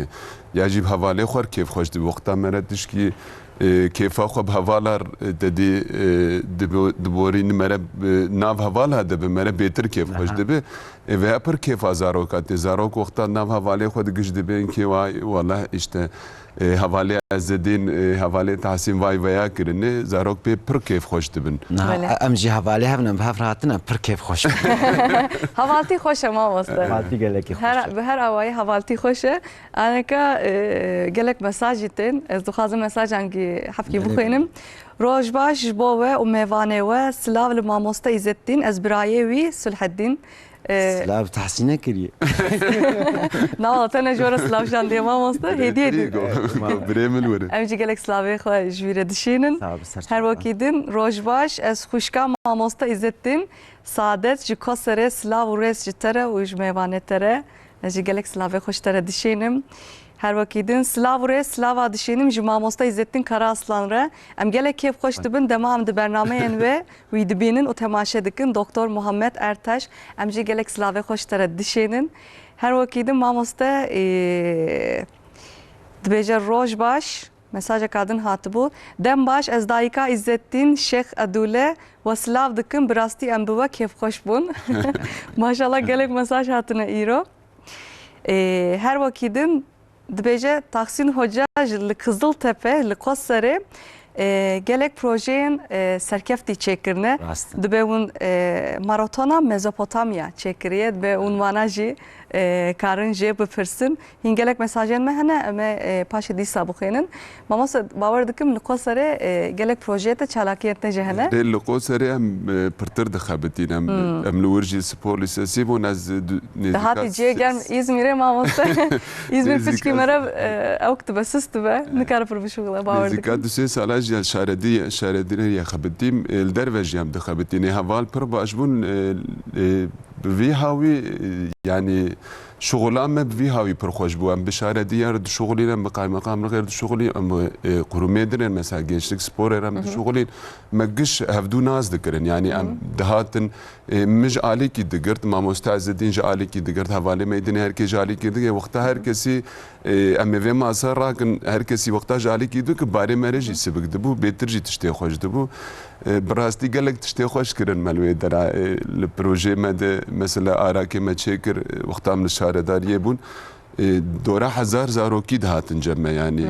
Speaker 3: یاجی حواله خور کیف خوش ده وقتا مرا تشکی کیفا خو به حوالار ددی دبوری نمره ناو حواله ده به مره بهتر کیف خوش ده و پر کیف زاروکات زاروک وقتا ناو حواله خود گش ده بین کی وای والله işte حواله ازدین حواله تحسین وای ویا کرنه زاروک به پر کیف خوش دبن
Speaker 5: ام جی حواله هم به فراتنا پر کیف خوش
Speaker 2: حوالتی خوشه مامۆستا
Speaker 5: حوالی گلکی خوش
Speaker 2: به هر اوای حوالتی خوشه انا کا گلک مساجتن از دخوازم مساج انگی حفکی بخوینم روز باش بوه و میوانه و سلاو لمامۆستا عزتدین از برایه وی صلح الدین
Speaker 5: سلاو تحسینه کریه
Speaker 2: نه والله تنه جوره سلاو شان دیه مامۆستا هدیه دی
Speaker 3: بريمل وره
Speaker 2: ام جی گلک سلاوی خو جویره دشینن هر وکیدن روز باش از خوشکا مامۆستا عزتدین سعادت جی کسره سلاو ریس جی تره و اج میوانه تره از جی گلک سلاوی خوش تره دشینم her vakidin Slav re Slava dişenim ji mamosta İzzettin Karaaslan re em gelek keyf hoş dibin dema em di bernameyen ve wî dibînin û temaşe dikin Doktor Muhammed Ertaş em jî gelek Slavê xweş tere dişênin her vakidin mamosta dibêje roj baş mesajek adin hatibû dem baş ez dayika İzzettin Şeyh Edûle ve Slav dikin bi rastî em bi we keyf xweş bûn maşallah gelek mesaj hatine îro her vakidin dibêje Tahsin Hoca li Kızıltepe li Kosserê gelek projeyên serkeftî çêkirine dibe hûn maratona Mezopotamya çêkiriye dibe unvana jî karin jê bipirsin hîn gelek mesajên me hene em ê paşê dîsa bixwînin mamosta bawer dikim li Kosserê gelek projeyê te çalakiyên te jî hene
Speaker 3: li Kosserê em pirtir dixebitin em li wir jî spor lîsesî bûn ez
Speaker 2: dihatî ciyê germ İzmirê mamosta İzmir pişkî mere ew dibe sis dibe nikare pir bişuxile bawer dikim
Speaker 3: nêzîka du sê sala jî şaredînê xebitîm li derve jî em dixebitinê heval pir baş bûn bi vî hawî yani şoğulan me bi vî hawî pir xweş bû em bi şaredîya re dişoxilînin bi kaymakam re dişoxilî em qurumê dirin mesela gençlik sporê em dişoxilîn me giş hevdû naz dikirin yani em dihatin min ji alîkî digirt mamosta Ezzedîn ji alîkî digirt hevalê meydînê herkê ji alîkî digir wexta herkesî em ê vê masa rakin herkesî wexta ji alîkî dû ki barê me re jî sibik dibû bêtir jî tiştê xweş dibû bi rastî gelek tiştê xweş kirin me li wê dera li projê me de mesela arakê me çêkir wexta em li şaredariyê bûn dora hezar zarokî dihatin cemme yani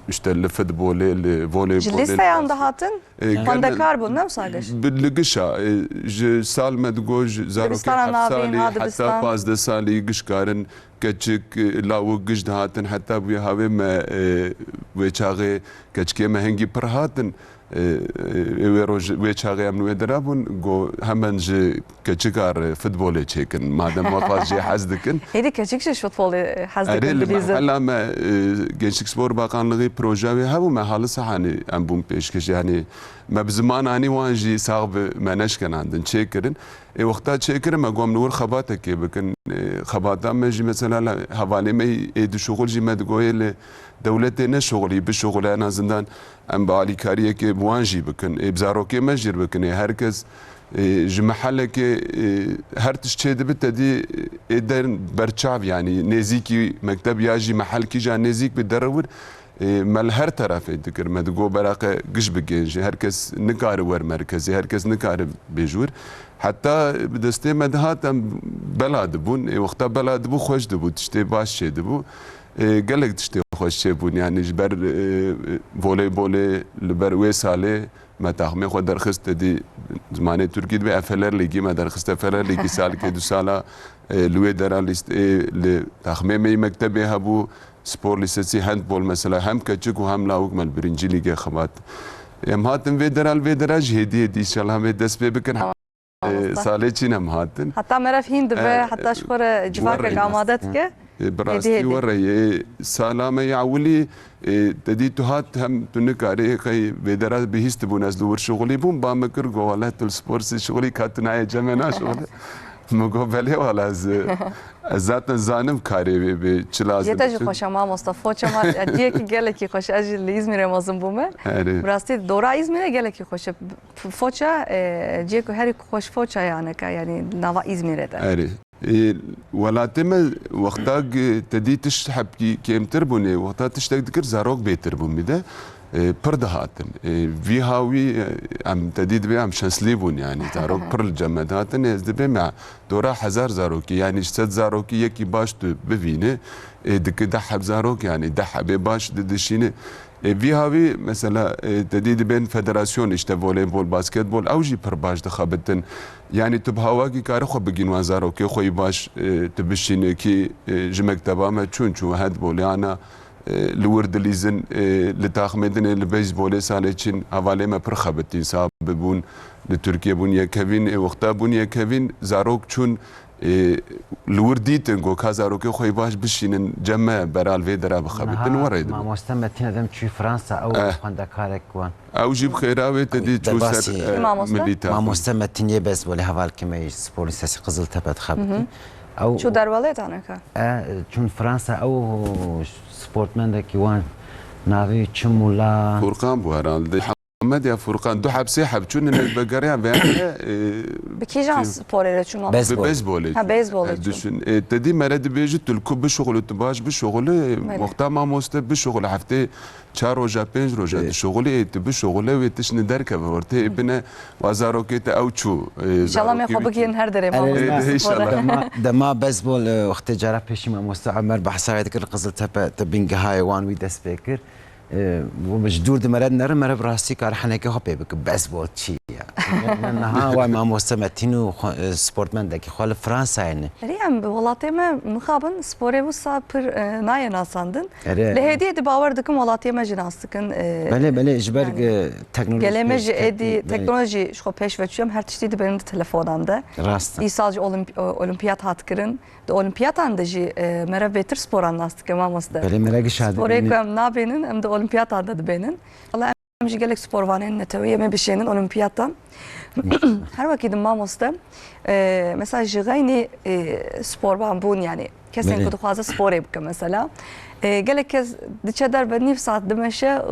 Speaker 3: işte li futbolê li voleybolê
Speaker 2: ji lîsteyan dihatin xwendekar bûn ne wisa giş
Speaker 3: li gişa ji sal me digo ji zarokê heft salî heta 15 salî giş karin keçik lawê giş dihatin heta wê havê me wê çaxê keçikê me hengî pir hatin wê çaxê em wê dirabûn got hemen ji keçikar futbolê çêkin madem xwaz jê hez dikin
Speaker 2: êdî keçik ji futbolê hez dikin
Speaker 3: bilîzin hela me Gençlik Spor Bakanlığı proje wê hebû me halı sahanî em bûn pêşkêş yani me bi zimananî wan jî sax bi me neşkenandin çêkirin wexta çêkirin me gom li wir xebatekê bikin xebata me jî mesela hevalê me ê dişoxil jî me digoye li dewletê neşoxilî bişoxile en azından em bi alîkariyekê bi wan jî bikin bi zarokê me jîr bikin herkes ji mehelekê her tişt çê dibe tedî ê derin berçav yani nêzîkî mekteb ya jî mehelkî jî nêzik bi derewir me li her terafê dikir me digo beraqe giş bigêjî herkes nikare wer merkezê herkes nikare bêjwir heta bi destê me dihat em bela dibûn wexta bela dibû xweş dibû tiştê baş çê dibû gelek tiştê xweş çêbûn yani ji ber voleybolê li ber wê salê ما تاخمه خود درخست دي زمانه تركي دبي افلر ليجي ما درخست افلر ليجي سال كدو سالا لوي درا ليست تاخمه مي مكتبه هبو سبور ليسسي هاندبول مثلا هم كتشك وهم لاوك مال برنجي ليجي خبات ام هاتن في درا جهدي دي ان شاء الله هم دس بكن سالتين هم هاتن
Speaker 2: حتى مرف هند به حتى شكر جفاك عمادتك
Speaker 3: براستي وري سلامه يعولي تدي هات هم تنكاري كي بدرا بهست بوناس دور شغلي بوم بامكر جوالات السبورتس شغلي كاتناي جمنا شغل مقابله ولا ذات زانم كاري بچلاز
Speaker 2: يتجي خوش ما مصطفى چما ديك گلكي خوش اجل İzmir'e mazım بومه براستي دورا İzmir'e geleki خوش فوچا جيكو هري خوش فوچا يعني نوا İzmir'de
Speaker 3: ولاتما وقتا تدي تشحب كيم تربوني وقتا تشتاق ذكر زاروك بيتر بوميده برد هاتن في هاوي ام تديد بي ام شانسليبون يعني زاروك پر الجمد هاتن ازدبي مع دورا حزار زاروكي يعني شتت زاروكي يكي باش ببينه دك دحب زاروك يعني دحب باش ددشينه في هاوي مثلا تديد بين فدراسيون اشتا فوليبول باسكتبول او جي پر باش دخابتن يعني تبهاواكي كاري خو بگين زاروكي خوي باش تبشينه كي جمك تبامه چون هاندبول يعني لورد لیزن لتاخمدن البيسبول سالچين حواله ما پر خبتين صاحب بون لتركيا بون يكوين وقتا بون يكوين زاروك چون لورديتن گو كازاروك خوي باش بشينن جمع برال فيدرا بخبتن وريد
Speaker 5: ما مستمتين ادم تشي فرنسا او خندكارك وان
Speaker 3: او جيب خيراوي تدي چوسر مليتا
Speaker 5: ما مستمتين يبيسبول حوال كما سبور سياسي قزل تبت خبتين
Speaker 2: او شو درولت انا
Speaker 5: چون فرنسا او سپورتمن ده كيوان ناوي چمولا
Speaker 3: فرقان بو هرالده محمد يا فرقان دو حبسي حبچون البقريا بيعمل
Speaker 2: بكيجان سبوري چون
Speaker 3: بيسبول
Speaker 2: ها بيسبول
Speaker 3: düşün تدي مرد بيجي الكوب بشغل تباش بشغل مختار موست بشغل هفته 4 روزا 5 روزا شغلي بشغل وتشن دركه ورته ابن وزاروكيت او چو
Speaker 2: ان شاء الله ما خبكين هر دري
Speaker 3: ان شاء الله
Speaker 5: دما بيسبول وقت جرى بيش ما مستعمر بحسايتك القزل تبين هاي وان وي دسبيكر ومجدور دمرد نرم براسي كار حنكه هو بيبك بيسبول شي نها وما مستمتين سبورتمن دكي خال فرنسا يعني
Speaker 2: ريم ولاتي ما مخابن سبوري بو سابر ناي ناساندن لهدي دي باور دكم ولاتي ما جناستكن
Speaker 5: بله اجبر تكنولوجي
Speaker 2: geleme edi teknoloji şu peş veçiyem her tişti benim de telefonumda.
Speaker 5: Rast.
Speaker 2: İsadece olimpiyat hatkırın. De olimpiyat andacı mera betir spor anlastık mamasta.
Speaker 5: Bele merak şadı.
Speaker 2: Sporek hem nabenin hem de olimpiyat anda da benim. Allah emci gelek spor vanen neteviye me bir şeyin olimpiyattan. Her vakit mamasta mesela jigayni spor bambun yani kesin kudu fazla spor yapık mesela. gelek kez dışarıda ben nif saat demeşe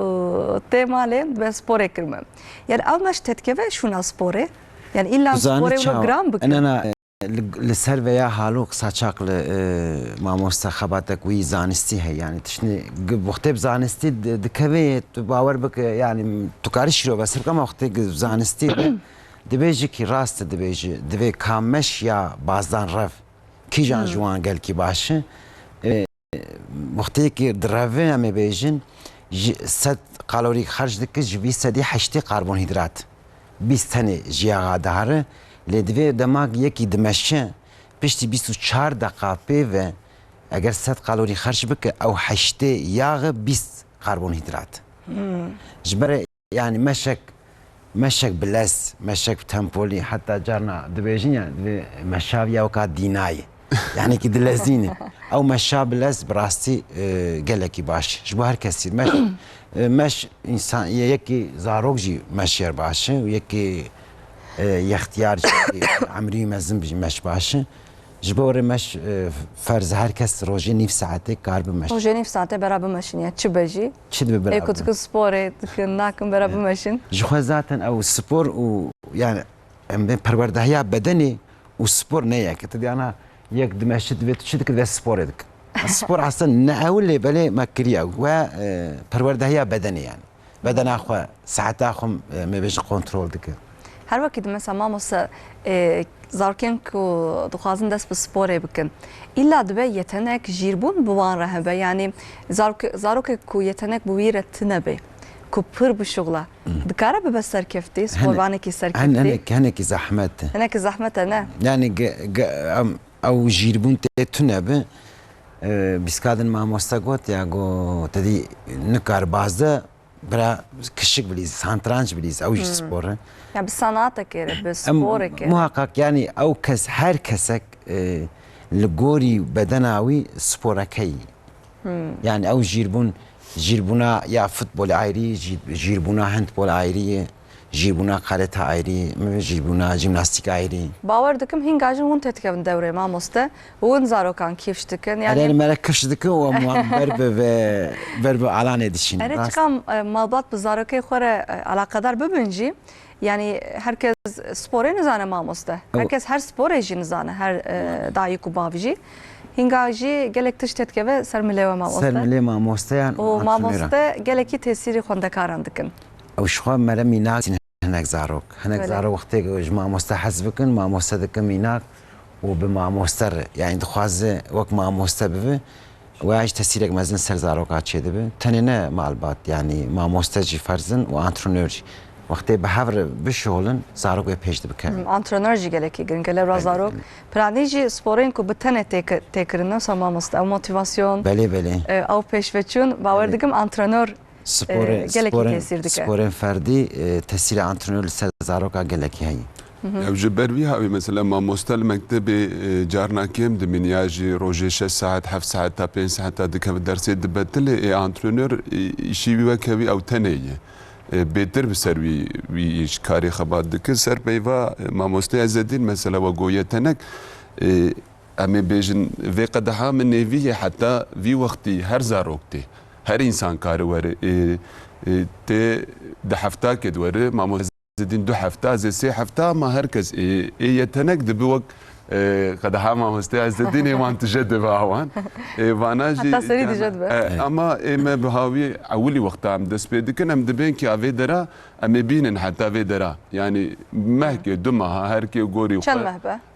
Speaker 2: temale ve spor ekirmem. Yani almaş tetkeve şuna spore. Yani illa spore ulo gram bıkır.
Speaker 5: لسر ويا حالوق ساچاقل ماموستا خباتك وي زانستي هي يعني تشني وقتي زانستي دكوي باور بك يعني تكارش رو بس كما وقتي زانستي دبيجي كي راست دبيجي دبي كامش يا بازدان رف كي جان جوان قال كي باش وقتي كي درافي ام بيجن 100 كالوري خرج دك جبي سدي 8 كربوهيدرات 20 tane جيا داره لدوی دماغ یکی دمشه پشتی 24 دقیقه و اگر 100 کالری خرج بکه او 8 یاغ 20 کربوهیدرات جبر يعني مشك بلس مشك تمبولي حتى جارنا دبيجين يعني مشاب يا وكا ديناي يعني كده لذينه او مشاب بلس براستي قالكي باش جبر كثير مش انسان يكي زاروجي مشير باش ويكي يختيار عمري مزن بجي مش باشه جبور مش فرز هر کس روزی نيف ساعته کار بمش
Speaker 2: روزی نيف ساعته برابر ماشين يعني چه بجي
Speaker 5: چه برابر
Speaker 2: اكو تكون سبور ناكم برابر ماشين
Speaker 5: جو ذاتن او سبور و يعني ام پروردهيا بدني وسبور نيه كتدي انا يك دمشت بيت شدك ذا سبور دك السبور اصلا نعول بلي ما كريا و پروردهيا بدني يعني بدن اخو ساعات اخو ما بيش كنترول دك
Speaker 2: هر وقت مثلا ما مثلا زاركن کو دخوازن دست به سپوره بکن ایلا دبه yetenek جیربون بوان رهبه yani زاروک کو yetenek بویره تنبه كبر بالشغلة دكارة بس سركفتي سبورانك سركفتي
Speaker 5: هنك زحمة
Speaker 2: هنك زحمة أنا
Speaker 5: يعني أو جيربون تنبه بسكادن مع مستقوت ياغو تدي نكار بازده برا كشك بليز سانترانج بليز أو سبورة
Speaker 2: يعني بالصناعتك بالسبورك
Speaker 5: محقق يعني أو كس هر كسك لجوري بدناوي سبوركي يعني أو جيربونا يا فوتبول عائري جيربونا هاندبول عائري جيربونا قارة عائري جيربونا جيمناستيك عائري
Speaker 2: باور دكم هين قاعدين وين تتكلم دوري مع مسته ونزارو كان كيف شتكن يعني
Speaker 5: أنا مالكش دكم برب على ندشين
Speaker 2: أنا كم مالبات بزارو كي خورة على قدر ببنجي يعني هركز سبورين نزانه مع مسته هركز هر سبور يجي نزانه هر دايكو بافجي هنگاجی گلک تشتت که به سرمله و ماموسته
Speaker 5: سرمله ماموسته يعني
Speaker 2: و ماموسته گلکی تأثیری خواندکاران دکن
Speaker 5: او شخوا مرا میناک هناك زاروك وقتی که ماموسته حذف کن ماموسته دکن میناک و به ماموسته يعني دخوازه وقت ماموسته ببه وعيش تأثيرك مزن سر زاروكات شده به تنينه معلبات يعني ماموسته جي فرزن و انترونور وقتی به هر بشغلن زاروک به پیش بکن.
Speaker 2: انترنرژی گلکی گنگله را زاروک. پرندیجی سپورین کو بتنه تکرنن سامان مست. او موتیواسیون.
Speaker 5: بله.
Speaker 2: او پیشوچون باور دکم انترنر.
Speaker 5: سپورین فردی تأثیر انترنر سر زاروکا گلکی هایی.
Speaker 3: جبر بيها مثلا ما مستل مكتب جارنا كيم دمنياجي روجي 6 ساعات 7 ساعات 5 ساعات دك بدرسي دبتل انترنر شي وكوي او تنيه بهتر بسروي ويش كاري خبات دك سر بيوا ما مستي زدين مثلا وجويتنك امي بيجن في قدها من نيفي حتى في وقتي هر زاروكتي هر انسان كار ور تي دحفتاك دور ما زدين 2 هفته زي 3 هفته ما هركز يتنك دبوك قد حما مستعد زديني وان تجدب هوان وانا جي
Speaker 2: حتى سريد جدب
Speaker 3: اما ما بهاوي اولي وقت عم دس بيدكن ام دبين كي افي درا ام بينن حتى افي درا يعني مهكي دمها هركي غوري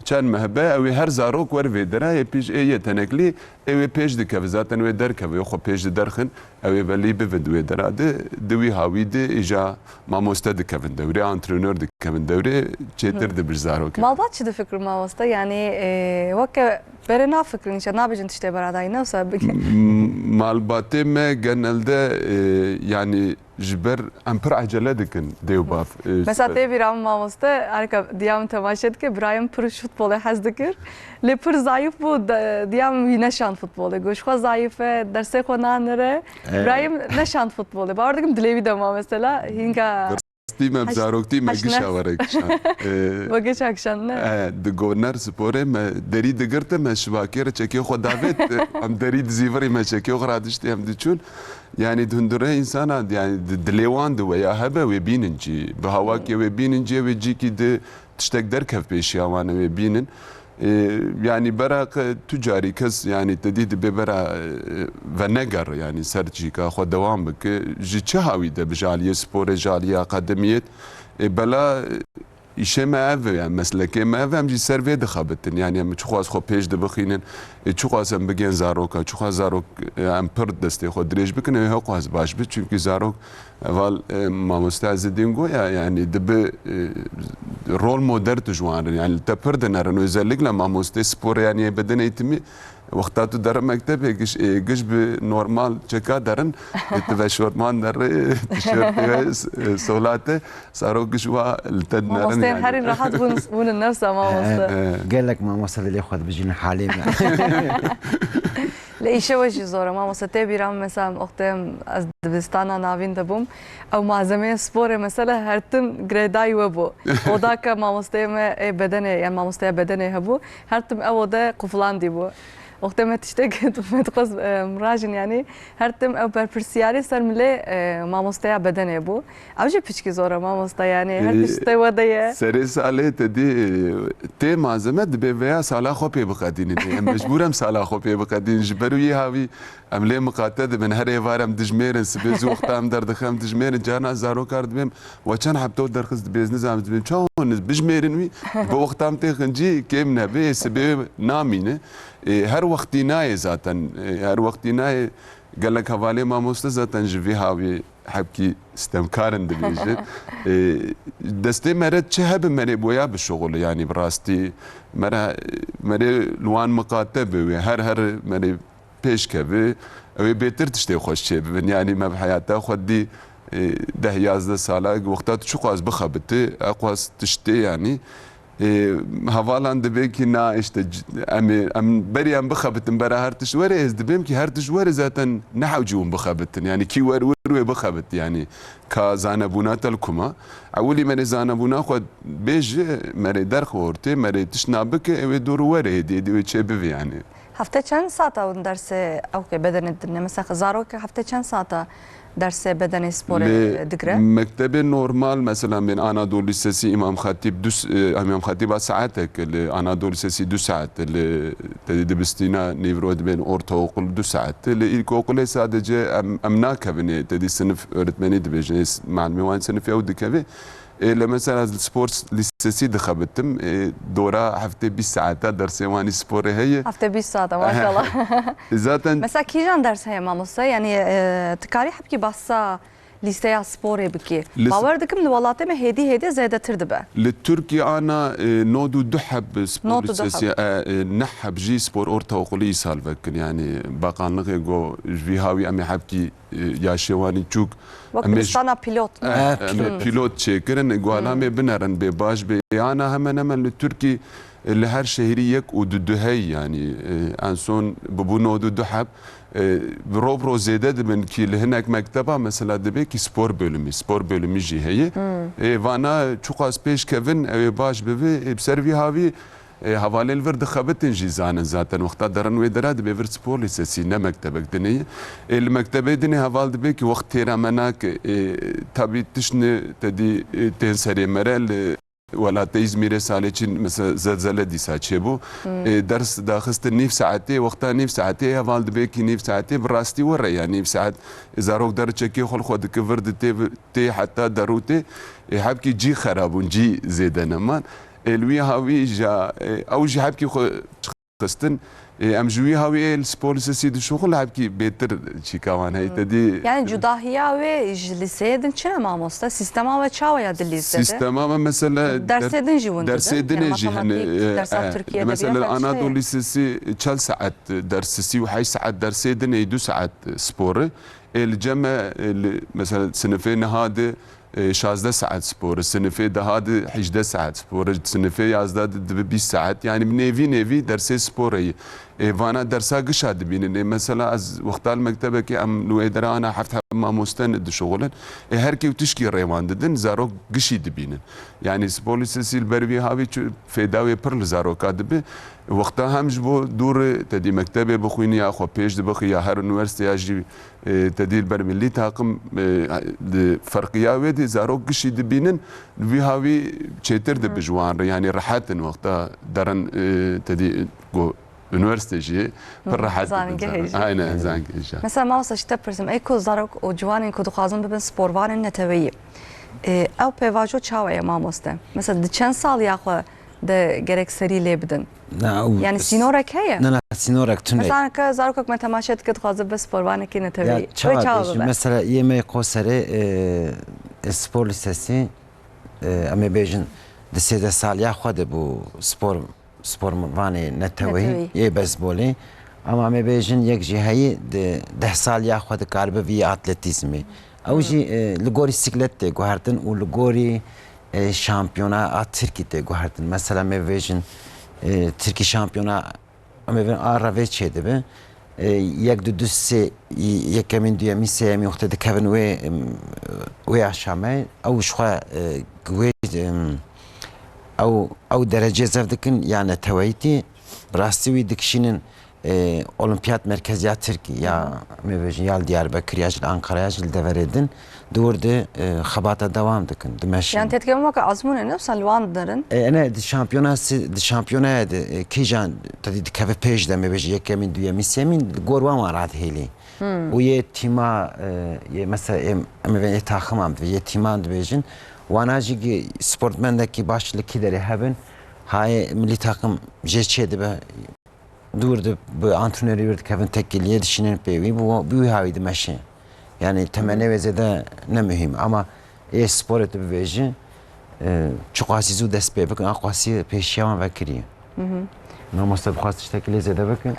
Speaker 3: كان مهبه او هر زاروك ور في درا يبيج اي تنكلي او بيج دك فزاتن و درك و خو بيج درخن او بلي بفدو درا دوي هاوي دي اجا ما مستد كفن دوري انترينور دك كفن دوري تشتر دبر زاروك
Speaker 2: ما باتش فكر ما وسط يعني وك برنا فكر ان شاء الله بيجن تشتي براداينا وسابك
Speaker 3: مالباتي ما جنلده يعني جبر امبر عجله دكن ديو باف
Speaker 2: مثلا تي بيرام ما وسط ارك ديام تماشيت كي برايم بروش فوتبول حز ذكر لبر ضعيف بود ديام نشان فوتبول گوش خو ضعيف درس خو نانره برايم نشان فوتبول باردكم دليفي دما مثلا هينكا
Speaker 3: تيم بزاروكتي ما جيش اورك
Speaker 2: ما جيش اكشن
Speaker 3: دغورنر سپوره ما دري دغرت ما شباكير تشكي خو دافيد ام دري زيفري ما تشكي خرادشتي ام دچون يعني دندره انسان يعني دليوان دو يا هبه وبيننجي بهواك وبيننجي وجيكي د تشتك دركف بيشيا وانا وبينن يعني براق تجاري كز يعني تديد ببرا ونجر يعني سرجيكا خو دوام بك جي تشهاوي ده بجاليه سبور جاليه اكاديميه بلا ایشه معوی يعني مسلکه معوی هم جی سروی دخابتن يعني هم چخواز خو پیش دبخینن چخواز هم بگین زاروکا چخواز زاروک هم پرد دسته خود دریج بکنه ها خواز باش بید چونکه زاروک اول ما مستعزدین گویا يعني دب رول مودر تجوانن يعني تپرد نرن و ازالک لما مست سپور يعني بدن ایتمی وقتاتو در مکتب گش به نورمال چکا درن تبشورمان در تشورت سولات سارو گشوا التد نرن
Speaker 2: مستين هرين راح تكون النفس ما وصل
Speaker 5: قال لك ما وصل اللي ياخذ بجينا حاليا
Speaker 2: لا شو وجه زورا ما وصل تبيرام مثلا اختم از دبستانا ناوين دبوم او معزمه سبور مثلا هرتم جريداي وبو وذاك ما مستيم بدنه يعني ما مستيم بدنه هبو هرتم او ده قفلان ديبو وقت ما تشتكي تقص مراجن يعني هرتم او برسياري صار ملي ما مستيع بدني ابو اوجي بيشكي زوره ما مستيع يعني هر تشتي وديه
Speaker 3: سري ساله تدي تي معزمه بيا سالا خو بي بقدين مجبورم سالا خو بي بقدين جبروي هاوي عمليه مقاتد من هر يفارم دجمير سبيز وقتام درد خام دجمير جانا زارو كارد بيم وكان حبتو درخص بيزنس عم بيم شلون بجميرنوي بوقتام تخنجي كيم نبي سبب نامينه هر وقتی نای ذاتن هر وقتی نای قال لك حوالی ما مستزاتن جوی هاوی حبكي استمكارن دبيجن دستي مرت شهب مري بويا بالشغل يعني براستي مري لوان مقاتب هر مري پیش کبه اوی بهتر تشتی خوش چه ببین یعنی ما بحیاتا خودی 10-11 ساله وقتات شو قاس بخبته اقواس تشتی یعنی هوالان دبی که نه اشت ام بری ام بخبتن برا هر تشوره از دبیم که هر تشوره ذاتن نحوجون بخبتن يعني كي ور بخبت يعني كزانبونات الكما اولي من زانبونا خود بيج مري درخ ورتي مري تشنابك اوي دور ور دي تشبي يعني
Speaker 2: هفته چند ساعته اون درس او که بدن الدنيا مثلا زاروك هفته چند ساعته درس بدن سپور دقره؟
Speaker 3: مكتب نورمال مثلا من انادول ليسيسي امام خطيب ساعتك انادول ليسيسي 2 ساعات دبستينا نيفرود بين اورتو وقل 2 ساعات ilk okul sadece امناك بني تدي سنف öğretmeni دبيجن معلمي سنف يود كافي مثلا السبورت ليسيسي دخبتم دورة هفته 20 ساعات درس واني سبور هي
Speaker 2: هفته 20 ساعة ما شاء الله
Speaker 3: ذاتا
Speaker 2: مثلا كيجان درس هي ماموسا يعني تكاري حبكي باسا ليستيا سبوري بكي باوردكم الولاطه ما هدي زايده تردبه
Speaker 3: للتركي انا نودو دحب سبور ليسيسي نحب جي سبور اورتا وقلي سالفكن يعني باقانلغي جو جوي امي حبكي يا شواني تشوك
Speaker 2: وقتستانا بيلوت
Speaker 3: بيلوت شكرن قوالامي بنرن بباش انا هم التركي اللي هر شهريك وددهي يعني انسون ببونو دحب برو زيادة من كي هناك مكتبة مثلا دبي سبور بölümü جي هي وانا تشوقاس بيش كيفن باش ببي بسرفي هاوي حواله الورد خبتن جيزان ذاتا وقت درن ويدراد بيفر سبور لسسي مكتبك دنيا المكتبه دنيا حوال دبي كي وقت تيرا مناك تبي تشن تدي تنسري مرل ولا تيزمير سالتين مثلا زلزله دي ساتشيبو درس داخست نيف ساعتي وقتها نيف ساعتي هوال دبيكي نيف ساعتي براستي ورا يعني نيف ساعت اذا روك در تشكي خل خود كفرد تي حتى دروتي حبكي جي خراب جي زيدنا مان الوي هاوي جا او جي حبكي خستن ام جوي هاوي السبورت سيد شغل حبكي بيتر شي كمان هي تدي
Speaker 2: يعني جداهيا و جلسيدن چنا ماموستا سيستما و چاويا دليزده
Speaker 3: سيستما مثلا
Speaker 2: درسيدن جوون
Speaker 3: درسيدن جي
Speaker 2: تركيا
Speaker 3: مثلا انا دولي سي 4 ساعات درسسي و 8 ساعات درسيدن 2 ساعات سبور الجمع مثلا سنفين هذا 16 ساعت سپور السنفه ده هاد 18 ساعت سپور السنفه 11 20 ساعت يعني نيفي درس سپوري وانا درسا قشاد بين مثلا از وقت المكتبه كي ام لو ادرا انا حفت ما مستند شغلا هركي وتشكي ريوان ددن زارو قشيد بين يعني سبوليسي البربي هاوي فداوي برل زارو كادب وقتها هم جبو دور تدي مكتبه بخويني اخو بيج بخي هر يونيفرسيتي اجي تدي البرمي اللي تاقم فرقيا ودي زارو قشيد بينن هاوي تشيتر دبجوان يعني راحت وقتها درن تدي üniversite جي بالراحة أنا زانك إيش
Speaker 2: مثلا ما وصل شتبرزم أي كل زارك وجوانين كده خازن ببن سبوروان النتوية أو بيواجو تشاوية ما مسته مثلا دچن سال ياخو ده جرك سري لبدن يعني سينورك هي
Speaker 5: لا سينورك توني
Speaker 2: مثلا كزارك ما تماشيت كده خازن بس سبوروان كي نتوية
Speaker 5: مثلا يمي قصري سبور لسه أمي بيجن دسيدة سال ياخو ده بو سپور وانی نتوی یه بسبولی اما می بیشن یک جهایی 10 سال یا خود کار به وی اتلتیزمی او جی لگوری سیکلت ته گوهرتن و لگوری شامپیونا ترکی ته گوهرتن مثلا می بیشن ترکی شامپیونا می بیشن آراوی چیده به یک دو سه یک کمین دویمی سه می وقت دکون و عشامه او شخوا گوی او درجه زفدكن يعني تويتي براستي ويدكشينن اولمبياد مركزيات تركي يا مبيجن يال دياربكر ياجل انقره ياجل دفردن دورده خباطه دوام دكن دمشق
Speaker 2: يعني تتكلم معك ازمون نفس الوان درن
Speaker 5: انا دي شامبيونا كيجان تدي كاف بيج ده مبيجي يكمن دويا ميسيمين غوروا مارات هيلي ويه تيما مثلا امبي تاخمام ويه تيمان دبيجن وانا جي سبورتمان دكي başlık deri hebben hay milli takım jeçedi be durdu bu antrenörü verdi Kevin Tekeli'ye düşünen pevi bu havaydı meşe yani temene ve zede ne mühim ama spor et bivêjin çok asiz dest pê bikin aqasi pêşiyawan vekiriye. Mamoste bixwast tiştekî lê zêde bikin.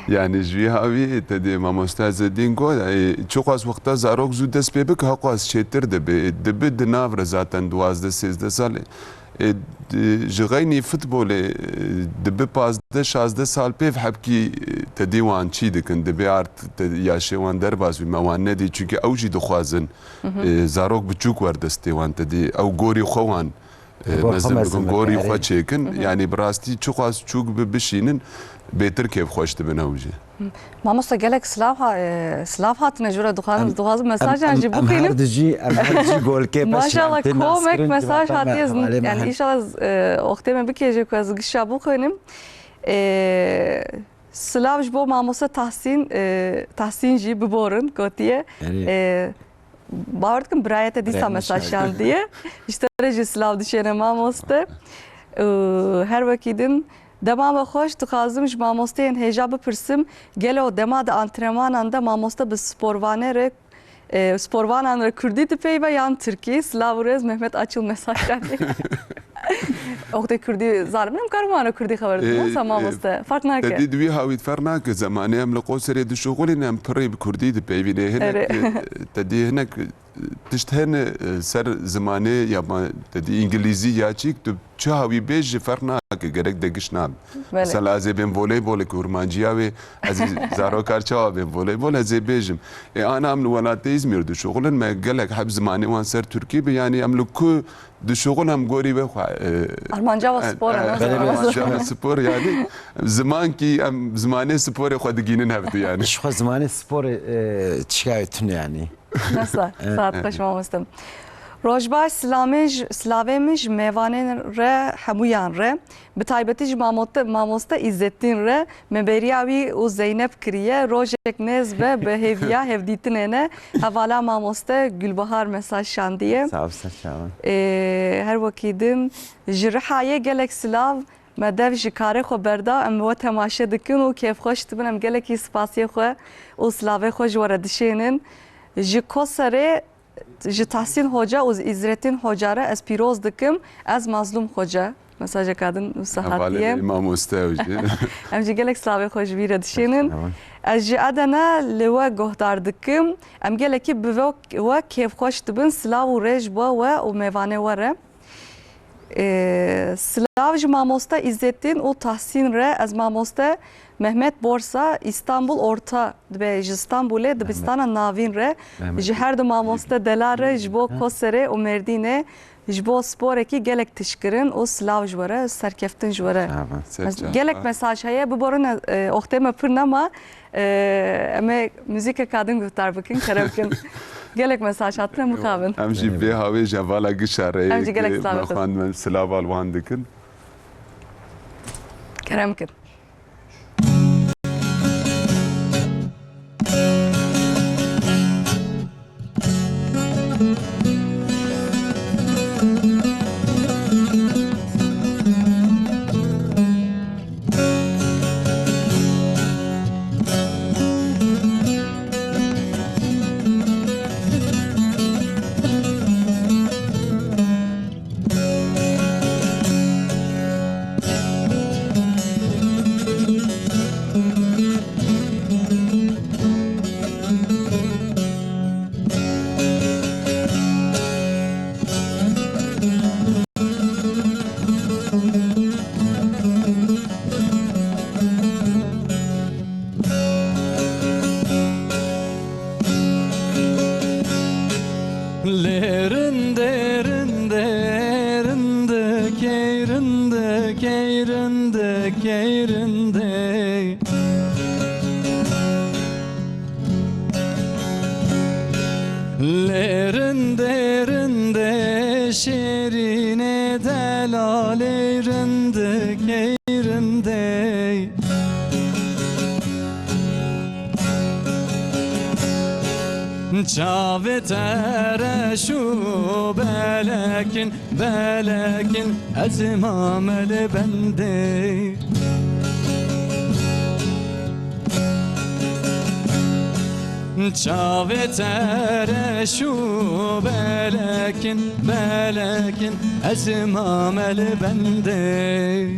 Speaker 3: Yani جوی هاوی تدی مامۆستا زەدین گۆ çok az وەختا zarok zû dest pê bike heqas çêtir dibe di nav re zaten 12-13 salê ji xeynî futbolê dibe 15-16 sal pêv hepkî tedî wan çî dikin dibe art yaşê wan derbas bî me wan nedî çünkü ew jî dixwazin zarok biçûk werdestê wan tedî ew gorî xwe wan mezin bikin gorî xwe çêkin yani bi rastî çok az çûk bişînin بهتر کیف خوش دبن اوجه
Speaker 2: مامۆستا gelek silav hatine jûra dixwazim mesajan jî bixînim maşallah komek mesaj hatiye yani inşallah oxtê me bikêje ku ez gişa bixwînim silav ji bo mamosta Tahsîn jî biborin gotiye bawer dikim birayete dîsa mesajan diye ji te re jî silav dişêne mamoste her wekî din Dema ve xoş dixwazim ji mamosteyên hêja bipirsim gelo dema de antrenmanan de mamoste bi sporvanan re Kurdî dipeyve yan Tirkî Silav rêz Mehmet Açıl mesaj derdê Oxtê Kurdî zarim nemkarim wana Kurdî xeber dikim sa mamoste fark nake
Speaker 3: Tedî divî hawî fer nake zemanê em li Qoserê dişoxulîn em pirê bi Kurdî dipeyvîne hinek tedî hinek tişt hene ser zimanê ya tedî İngilîzî ya çîk tu çi hawî bêj ji fer nake gerek de giş nabe mesela ez ê bên voleybolê kurmanciya wê ez zarokar çawa bên voleybol ez ê bêjim ana em li welatê İzmîr dişoxulin me gelek heb zimanê wan ser Tirkî bi yani em li ku dişoxul hem gorî ve
Speaker 2: Armanca ve spor
Speaker 3: spor yani zemankî em zimanê sporê xwe digînin hevdî yani
Speaker 5: ji xwe zimanê sporê çikayê tune yani
Speaker 2: Nasıl? Saat baş mamostem Rojbaş silavê min ji mêvanên re hemûyan re bi taybetî ji mamoste İzzettin re meberiya wî û Zeynep kiriye rojek nêz ve bi hêviya hevdîtinê ne hevala mamoste Gülbahar mesaj şandiye her wekî din ji Rihayê gelek silav me dev ji karê xwe berda em we temaşe dikin û kêfxweş dibin em gelekî spasiyê xwe û silavê xwe ji we re dişênin ji Koserê ji Tahsîn Hoca û İzzettin Hoca re ez pîroz dikim ez mazlûm Hoca mesajek adin wisa hatiye
Speaker 3: mamoste
Speaker 2: em jî gelek silavê xwe ji wî re dişênin ez ji Edena li we guhdar dikim em gelekî bi we kêfxweş dibin silav û rê ji bo we û mêvanê we re silav ji mamoste İzzettin û Tahsîn re ez mamoste Mehmet Borsa İstanbul Orta dibe ji İstanbulê dibistana navîn re ji her du mamoste dela re ji bo Koserê û Mêrdînê ji bo sporekî gelek tişkirin û silav ji we re serkeftin ji we re gelek mesaj heye biborin oxtê me pir nema em ê müzîkek adin guhtar bikin kere bikin gelek mesaj hatine mixabin
Speaker 3: em jî vê hawê ji hevala gişa re xwandin silav wan dikin
Speaker 2: kerem bikin
Speaker 1: Çavetere şu belekin ezmameli bende çave tereşu belekin belekin ezmam el bende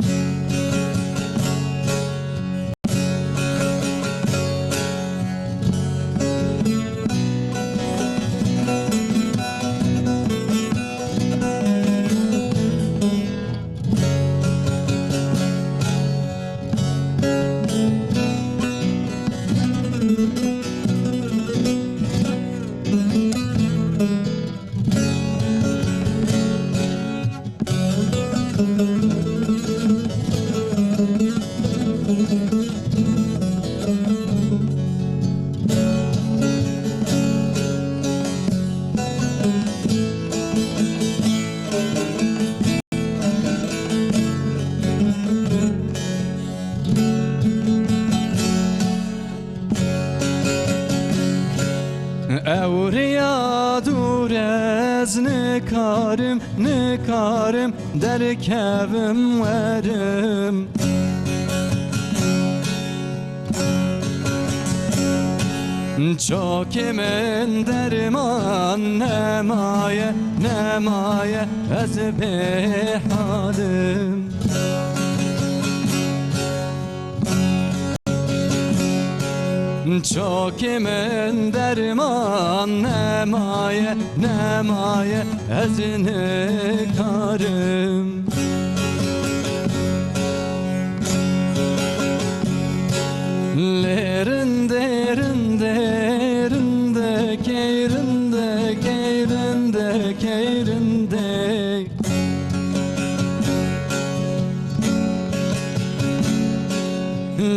Speaker 1: Evriya durez nikarim nikarim derkevim verim Çok emin derman nemaye nemaye ez behalim Çok emin derman nemaye nemaye ez nikarim Lerinde rinde rinde keyrinde keyrinde keyrinde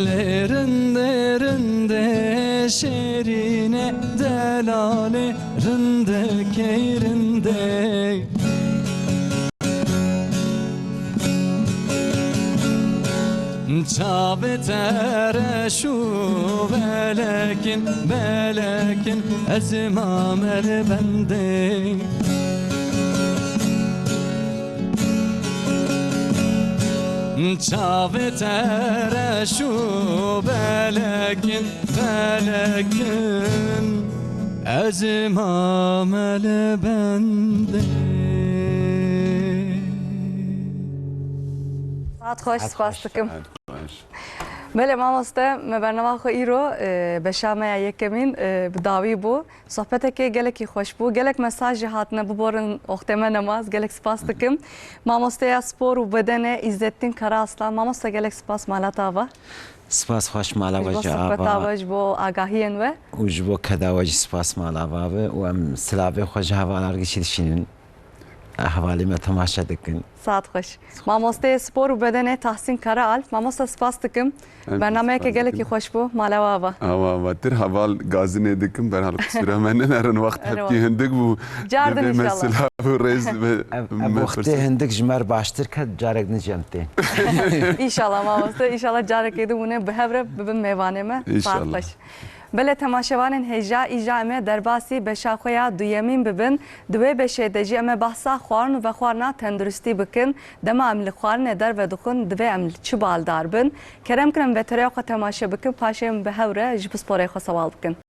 Speaker 1: Lerinde rinde şerine delale rinde keyrinde çave tereşu belekin belekin ezmam el bende çave tereşu belekin belekin ezmam el bende
Speaker 2: ساعت خوش سپاس دکم. بله مامۆستا me bernameya xwe îro bi şameya yekemîn bi dawî bû. Sohbetekê gelekî xweş bû. Gelek mesaj jî hatine biborin oxtê me nemaz. Gelek spas dikim. Mamosteya spor û bedenê İzzettin Karaaslan. Mamosta gelek spas malata ve.
Speaker 5: سپاس خوش مالا و
Speaker 2: sohbeta ve ji bo agahiyên we.
Speaker 5: و ji bo kedawa jî spas mala ve û em silavê xwe ji hevalar gişî dişînin. Hevalê me temaşe dikin.
Speaker 2: Saat xoş. Mamostaya spor û bedenê Tahsin Karaalp. Mamosta spas dikim. Bernameyeke gelekî xweş bû mala ve.
Speaker 3: Ava tir heval gazinê dikim berhal qisîra me nenerin wext hepkî hindik bû.
Speaker 2: Cardin inşallah.
Speaker 3: Rêz
Speaker 5: Wextê hindik ji me baştir ket carek nicem tê.
Speaker 2: İnşallah mamosta. İnşallah carekê dibûne bi hevre bibin mêvanê me. Saat xoş. Bele temaşevanên hêja îja em ê derbasî beşaxweya duyemîn bibin. Di wê beşê de jî em ê behsa xwarin û vexwarina tenduristî bikin. Dema em li xwarinê derve dixwin divê em li çi baldar bin. Kerem kirin veterya xwe temaşe bikin paşê em bi hewre ji bi sporê xwe sewal bikin.